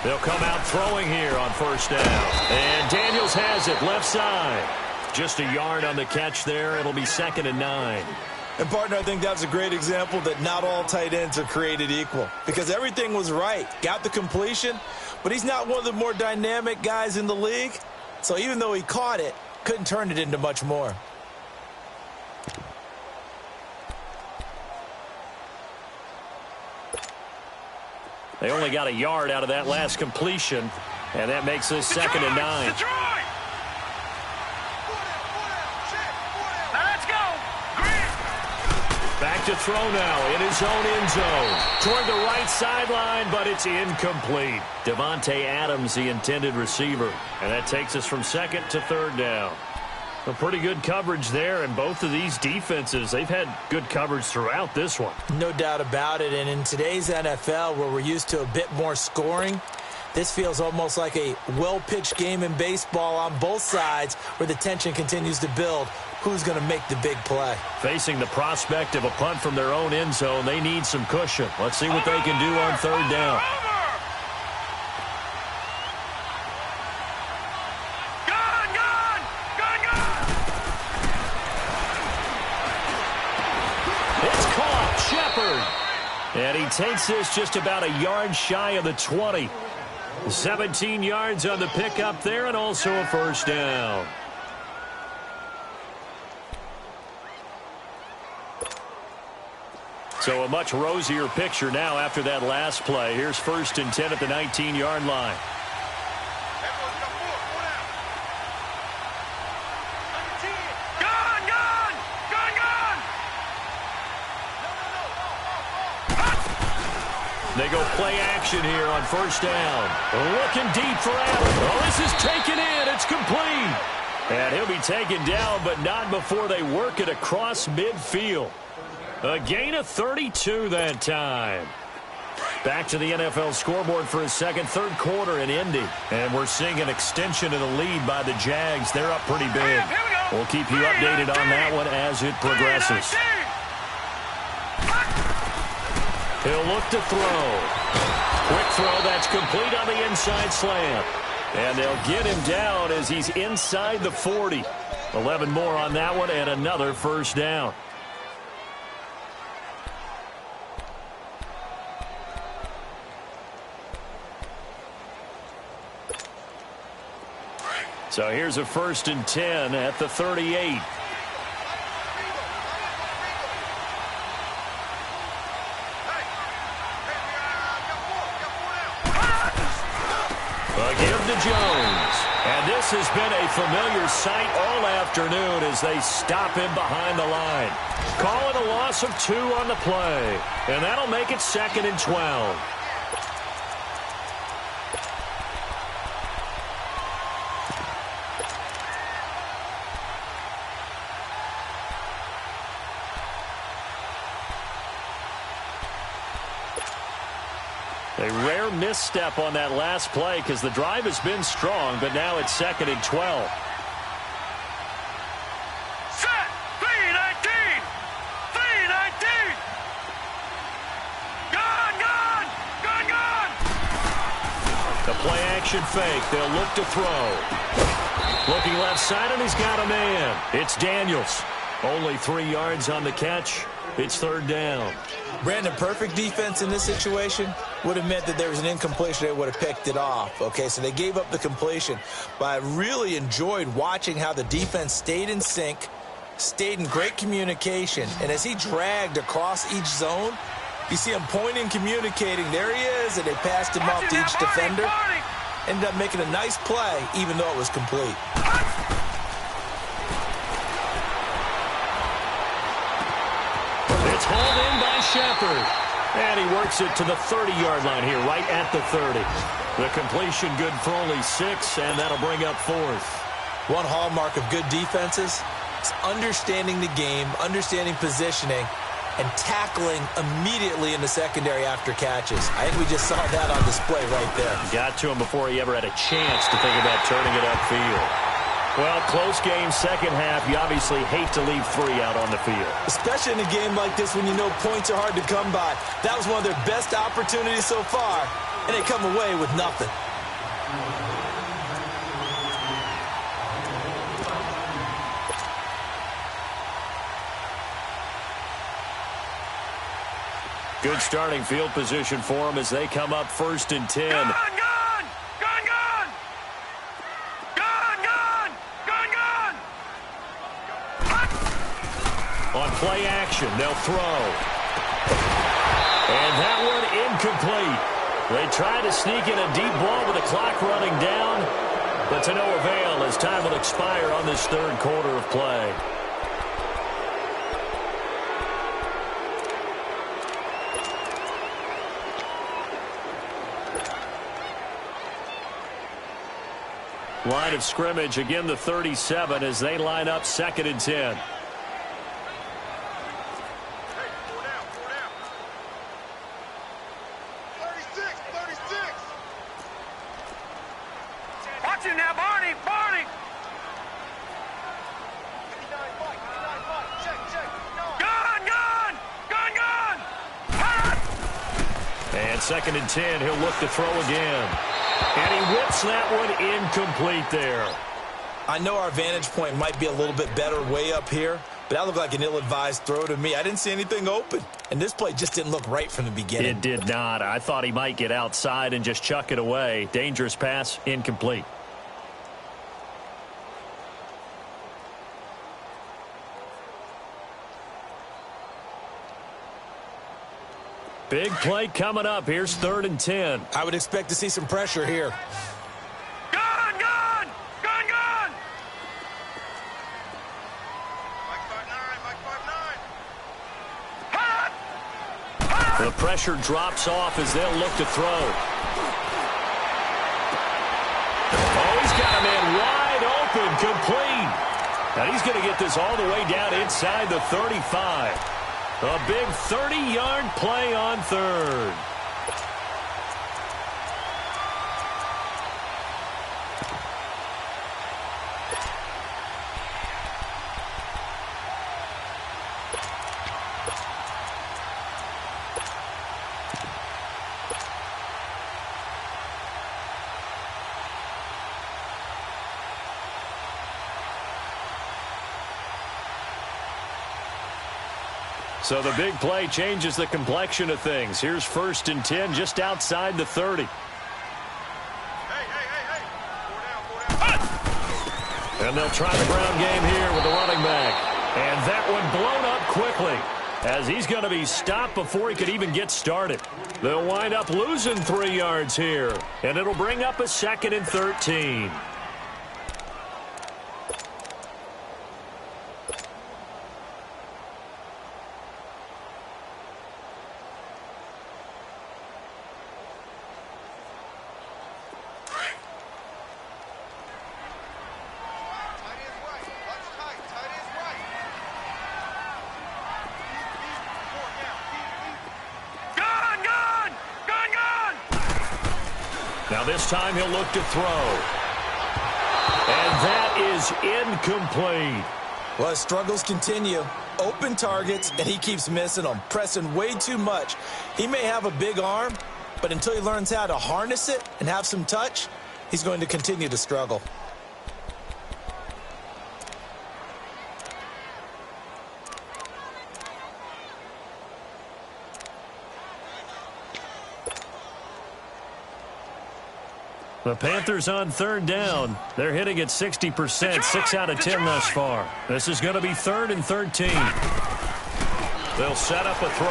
They'll come out throwing here on 1st down. And Daniels has it left side. Just a yard on the catch there. It'll be 2nd and 9. And, partner, I think that's a great example that not all tight ends are created equal. Because everything was right. Got the completion, but he's not one of the more dynamic guys in the league. So even though he caught it, couldn't turn it into much more. They only got a yard out of that last completion, and that makes this 2nd and 9. Detroit! Let's go! Green! Back to throw now in his own end zone. Toward the right sideline, but it's incomplete. Devontae Adams, the intended receiver. And that takes us from second to third down. A pretty good coverage there, and both of these defenses, they've had good coverage throughout this one. No doubt about it, and in today's NFL, where we're used to a bit more scoring, this feels almost like a well-pitched game in baseball on both sides where the tension continues to build. Who's going to make the big play? Facing the prospect of a punt from their own end zone, they need some cushion. Let's see what they can do on third down. It's caught. Shepard. And he takes this just about a yard shy of the 20. 17 yards on the pickup there, and also a first down. So a much rosier picture now after that last play. Here's 1st and 10 at the 19-yard line. They go play action here on first down. Looking deep for Adams. Oh, this is taken in. It's complete. And he'll be taken down, but not before they work it across midfield. A gain of 32 that time. Back to the NFL scoreboard for a second, third quarter in Indy. And we're seeing an extension of the lead by the Jags. They're up pretty big. We'll keep you updated on that one as it progresses. He'll look to throw. Quick throw, that's complete on the inside slant. And they'll get him down as he's inside the 40. 11 more on that one and another first down. So here's a 1st and 10 at the 38. A give to Jones. And this has been a familiar sight all afternoon as they stop him behind the line. Call it a loss of 2 on the play. And that'll make it 2nd and 12. A rare misstep on that last play because the drive has been strong, but now it's 2nd and 12. Set! 3-19! 3-19! Gone! Gone! Gone! Gone! The play action fake. They'll look to throw. Looking left side, and he's got a man. It's Daniels. Only 3 yards on the catch. It's 3rd down. Brandon, perfect defense in this situation would have meant that there was an incompletion. They would have picked it off. Okay, so they gave up the completion. But I really enjoyed watching how the defense stayed in sync, stayed in great communication. And as he dragged across each zone, you see him pointing, communicating. There he is, and they passed him off to each defender. Ended up making a nice play, even though it was complete. It's hauled in by Shepard. And he works it to the 30-yard line here, right at the 30. The completion good for only 6, and that'll bring up 4th. One hallmark of good defenses is understanding the game, understanding positioning, and tackling immediately in the secondary after catches. I think we just saw that on display right there. Got to him before he ever had a chance to think about turning it upfield. Well, close game, second half. You obviously hate to leave 3 out on the field. Especially in a game like this when you know points are hard to come by. That was one of their best opportunities so far, and they come away with nothing. Good starting field position for them as they come up 1st and 10. Gone! Gone! Gone! Gone! Gone! Gone! Gone! Gone! On play action, they'll throw. And that one incomplete. They try to sneak in a deep ball with the clock running down, but to no avail as time will expire on this 3rd quarter of play. line of scrimmage. Again, the 37 as they line up 2nd and 10. Watch him now, Barney. Barney. Gun. And 2nd and 10, he'll look to throw again. And he whips that one incomplete there. I know our vantage point might be a little bit better way up here, but that looked like an ill-advised throw to me. I didn't see anything open, and this play just didn't look right from the beginning. It did not. I thought he might get outside and just chuck it away. Dangerous pass, incomplete. Big play coming up. Here's 3rd and 10. I would expect to see some pressure here. Gun. The pressure drops off as they'll look to throw. Oh, he's got a man wide open, complete. Now he's going to get this all the way down inside the 35. A big 30-yard play on 3rd. So the big play changes the complexion of things. Here's 1st and 10 just outside the 30. Hey. And they'll try the ground game here with the running back. And that one blown up quickly as he's going to be stopped before he could even get started. They'll wind up losing 3 yards here. And it'll bring up a 2nd and 13. Now this time he'll look to throw. And that is incomplete. Well, his struggles continue. Open targets, and he keeps missing them, pressing way too much. He may have a big arm, but until he learns how to harness it and have some touch, he's going to continue to struggle. The Panthers on 3rd down. They're hitting at 60%, 6 out of 10 thus far. This is going to be 3rd and 13. They'll set up a throw.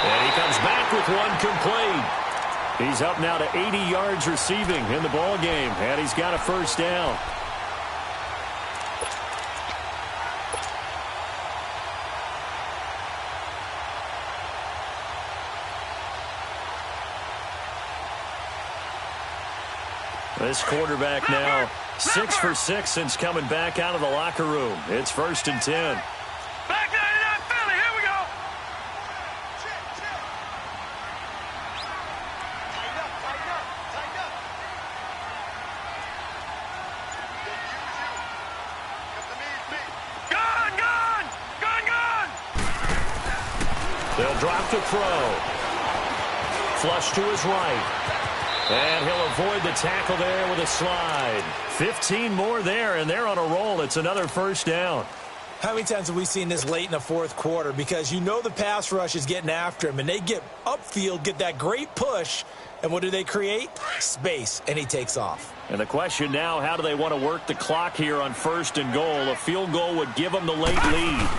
And he comes back with one complete. He's up now to 80 yards receiving in the ball game, and he's got a 1st down. This quarterback now 6 for 6 since coming back out of the locker room. It's 1st and 10. Back 99 Philly, here we go. Gun. They'll drop to throw. Flush to his right. And he'll avoid the tackle there with a slide. 15 more there, and they're on a roll. It's another 1st down. How many times have we seen this late in the 4th quarter? Because you know the pass rush is getting after him, and they get upfield, get that great push, and what do they create? Space, and he takes off. And the question now, how do they want to work the clock here on 1st and goal? A field goal would give them the late lead.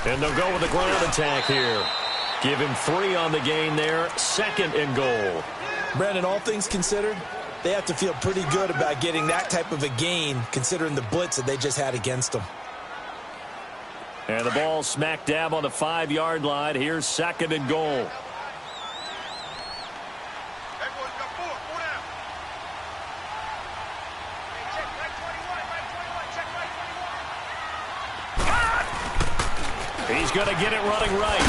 And they'll go with the ground attack here. Give him 3 on the gain there, 2nd and goal. Brandon, all things considered, they have to feel pretty good about getting that type of a gain, considering the blitz that they just had against them. And the ball smack dab on the 5-yard line. Here's 2nd and goal. He's going to get it running right.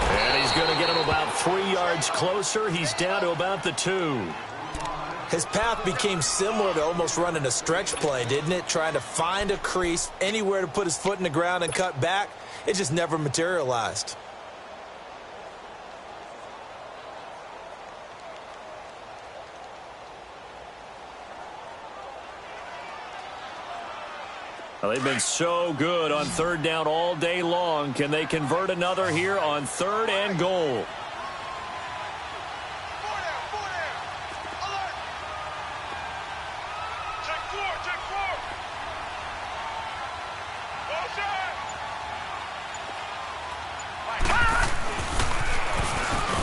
And he's going to get him about 3 yards closer. He's down to about the 2. His path became similar to almost running a stretch play, didn't it? Trying to find a crease, anywhere to put his foot in the ground and cut back. It just never materialized. Well, they've been so good on third down all day long. Can they convert another here on 3rd and goal?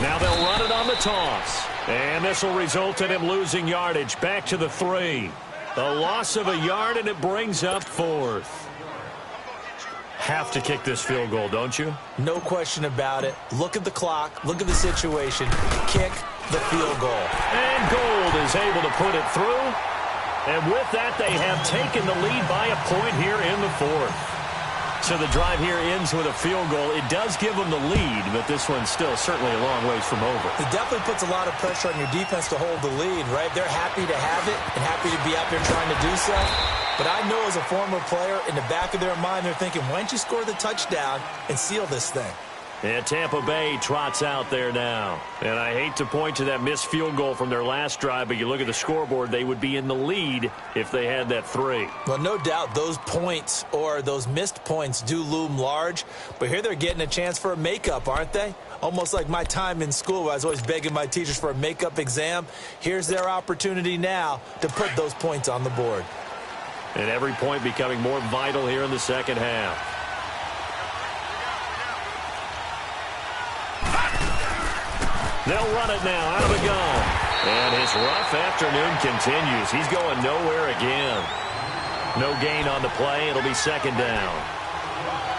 Now they'll run it on the toss. And this will result in him losing yardage back to the 3. The loss of a yard, and it brings up 4th. Have to kick this field goal, don't you? No question about it. Look at the clock. Look at the situation. Kick the field goal. And Gold is able to put it through. And with that, they have taken the lead by a point here in the 4th. So the drive here ends with a field goal. It does give them the lead, but this one's still certainly a long ways from over. It definitely puts a lot of pressure on your defense to hold the lead, right? They're happy to have it and happy to be out there trying to do so. But I know as a former player, in the back of their mind, they're thinking, why don't you score the touchdown and seal this thing? And Tampa Bay trots out there now. And I hate to point to that missed field goal from their last drive, but you look at the scoreboard, they would be in the lead if they had that 3. Well, no doubt those points or those missed points do loom large. But here they're getting a chance for a makeup, aren't they? Almost like my time in school where I was always begging my teachers for a makeup exam. Here's their opportunity now to put those points on the board. And every point becoming more vital here in the second half. They'll run it now out of the gun. And his rough afternoon continues. He's going nowhere again. No gain on the play. It'll be 2nd down.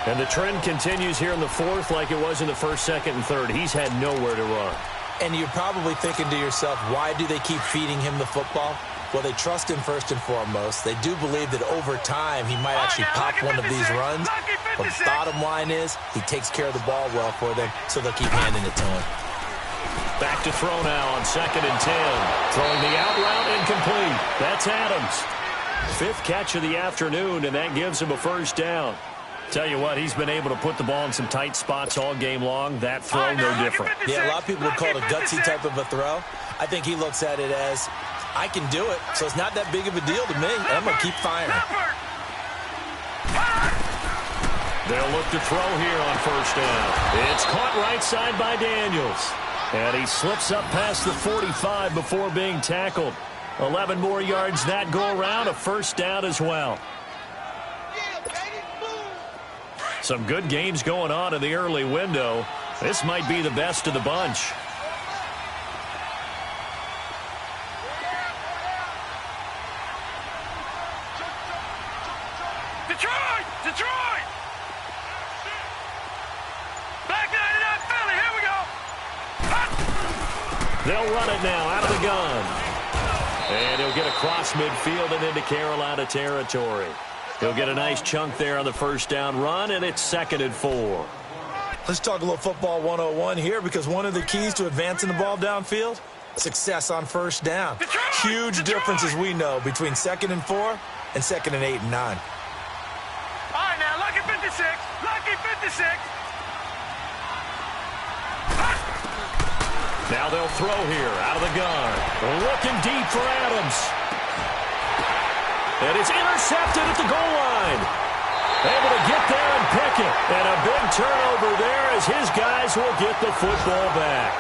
And the trend continues here in the 4th like it was in the 1st, 2nd, and 3rd. He's had nowhere to run. And you're probably thinking to yourself, why do they keep feeding him the football? Well, they trust him first and foremost. They do believe that over time he might actually pop one of these runs. But the bottom line is he takes care of the ball well for them, so they'll keep handing it to him. Back to throw now on 2nd and 10. Throwing the out route incomplete. That's Adams. 5th catch of the afternoon, and that gives him a 1st down. Tell you what, he's been able to put the ball in some tight spots all game long. That throw, no different. Yeah, a lot of people would call it a gutsy type of a throw. I think he looks at it as, I can do it, so it's not that big of a deal to me. I'm going to keep firing. They'll look to throw here on 1st down. It's caught right side by Daniels. And he slips up past the 45 before being tackled. 11 more yards that go around, a 1st down as well. Some good games going on in the early window. This might be the best of the bunch. Detroit! Detroit! Back 99 Philly, here we go! They'll run it now out of the gun. And he'll get across midfield and into Carolina territory. He'll get a nice chunk there on the 1st down run, and it's 2nd and 4. Let's talk a little football 101 here, because one of the keys to advancing the ball downfield, success on 1st down. Huge difference, as we know, between 2nd and 4 and 2nd and 8 and 9. All right, now, lucky 56. Lucky 56. Now they'll throw here out of the gun. Looking deep for Adams. And it's intercepted at the goal line. Able to get there and pick it. And a big turnover there as his guys will get the football back.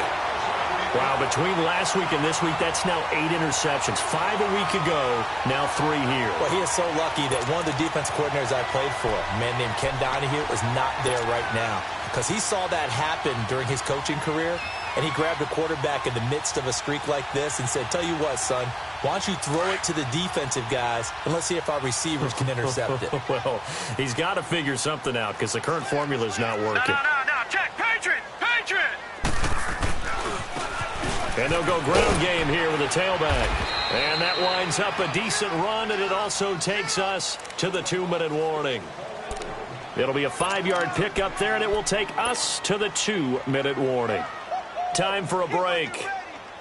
Wow, between last week and this week, that's now 8 interceptions. 5 a week ago, now 3 here. Well, he is so lucky that one of the defense coordinators I played for, a man named Ken Donahue, is not there right now. Because he saw that happen during his coaching career, and he grabbed a quarterback in the midst of a streak like this and said, tell you what, son, why don't you throw it to the defensive guys, and let's see if our receivers can intercept it. Well, he's got to figure something out because the current formula is not working. No, check, Patriot, Patriot! And they'll go ground game here with a tailback. And that winds up a decent run, and it also takes us to the 2-minute warning. It'll be a 5-yard pickup there, and it will take us to the 2-minute warning. Time for a break.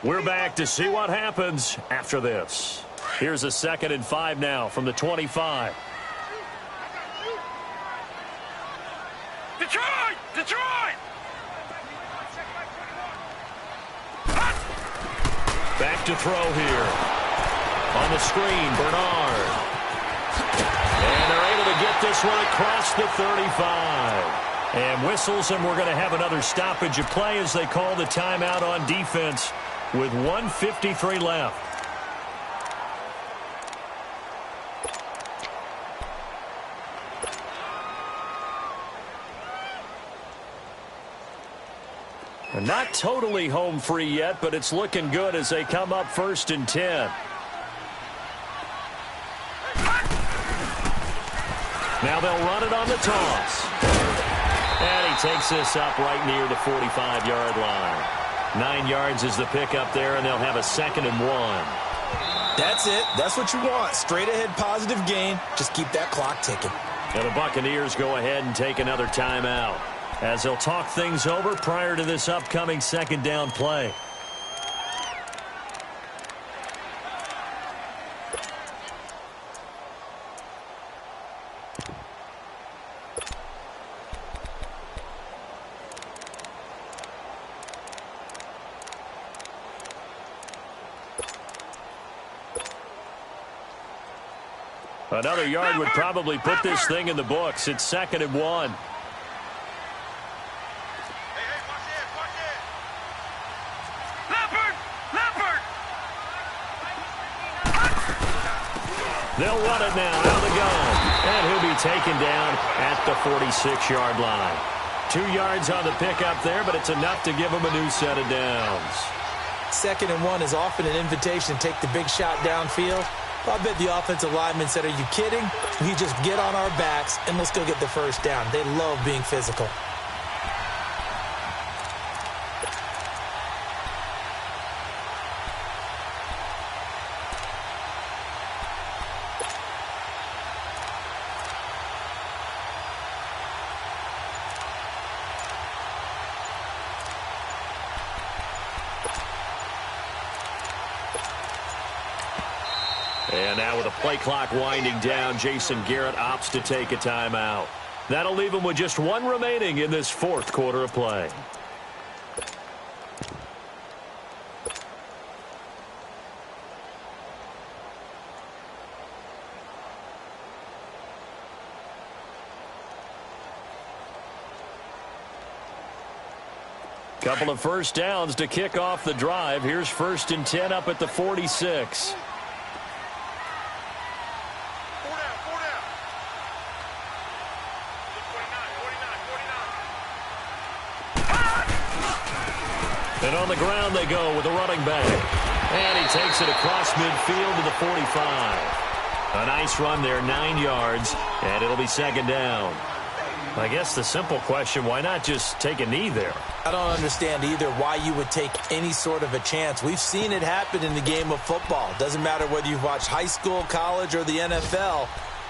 We're back to see what happens after this. Here's a 2nd and 5 now from the 25. Detroit! Detroit! Back to throw here. On the screen, Bernard. And they're able to get this one across the 35. And whistles, and we're going to have another stoppage of play as they call the timeout on defense with 1:53 left. Not totally home free yet, but it's looking good as they come up 1st and 10. Now they'll run it on the toss. And he takes this up right near the 45-yard line. 9 yards is the pickup there, and they'll have a 2nd and 1. That's it. That's what you want. Straight ahead positive gain. Just keep that clock ticking. And the Buccaneers go ahead and take another timeout as they'll talk things over prior to this upcoming 2nd down play. Another yard would probably put this thing in the books. It's 2nd and 1. They'll run it now out of the gun. And he'll be taken down at the 46-yard line. 2 yards on the pickup there, but it's enough to give him a new set of downs. 2nd and 1 is often an invitation to take the big shot downfield. I bet the offensive lineman said, are you kidding? We just get on our backs and let's go get the 1st down. They love being physical. And now with the play clock winding down, Jason Garrett opts to take a timeout. That'll leave him with just 1 remaining in this 4th quarter of play. Couple of 1st downs to kick off the drive. Here's 1st and 10 up at the 46. And on the ground they go with the running back. And he takes it across midfield to the 45. A nice run there, 9 yards, and it'll be 2nd down. I guess the simple question, why not just take a knee there? I don't understand either why you would take any sort of a chance. We've seen it happen in the game of football. Doesn't matter whether you've watched high school, college, or the NFL.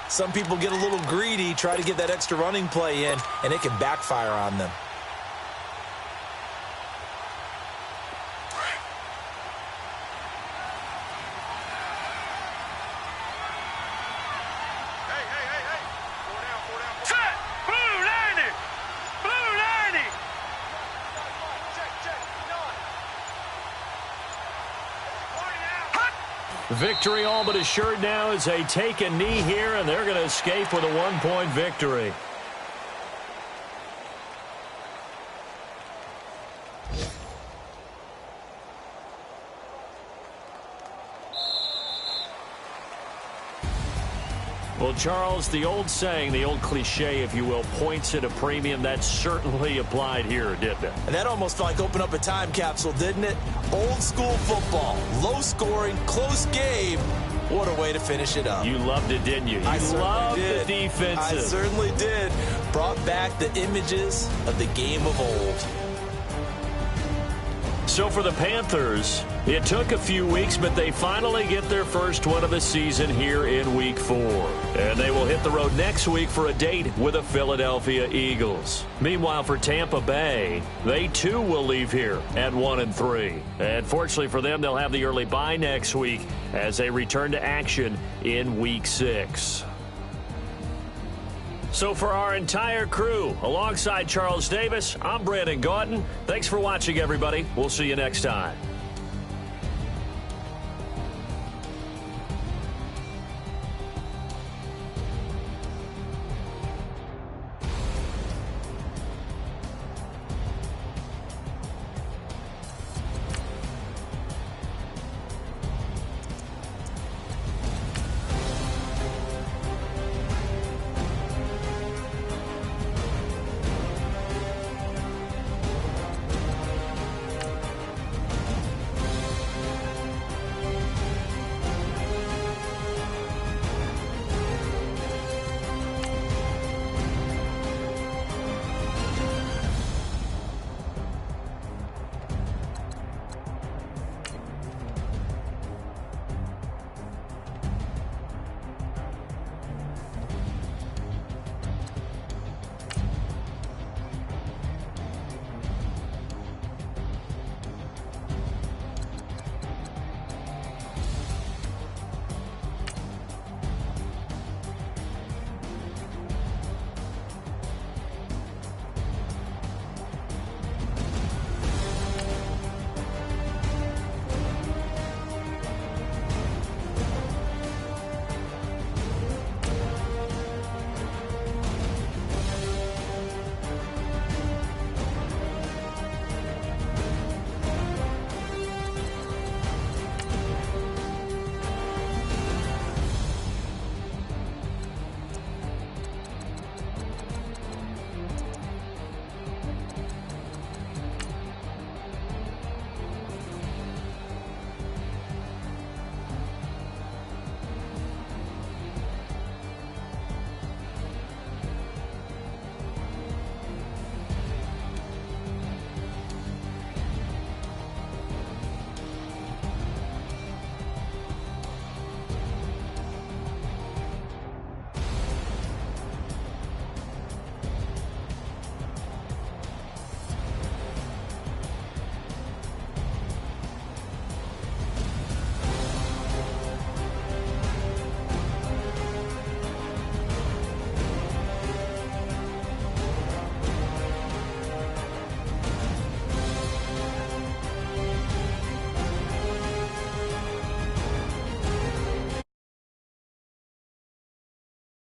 Some people get a little greedy, try to get that extra running play in, and it can backfire on them. Victory all but assured now as they take a knee here, and they're going to escape with a 1-point victory. Well, Charles, the old saying, the old cliche, if you will, points at a premium, that certainly applied here, didn't it? And that almost like opened up a time capsule, didn't it? Old school football, low scoring, close game. What a way to finish it up. You loved it, didn't you? I You loved did. the defenses. I certainly did. Brought back the images of the game of old. So for the Panthers, it took a few weeks, but they finally get their first win of the season here in Week 4. And they will hit the road next week for a date with the Philadelphia Eagles. Meanwhile, for Tampa Bay, they too will leave here at 1-3. And fortunately for them, they'll have the early bye next week as they return to action in Week 6. So for our entire crew, alongside Charles Davis, I'm Brandon Gautin. Thanks for watching, everybody. We'll see you next time.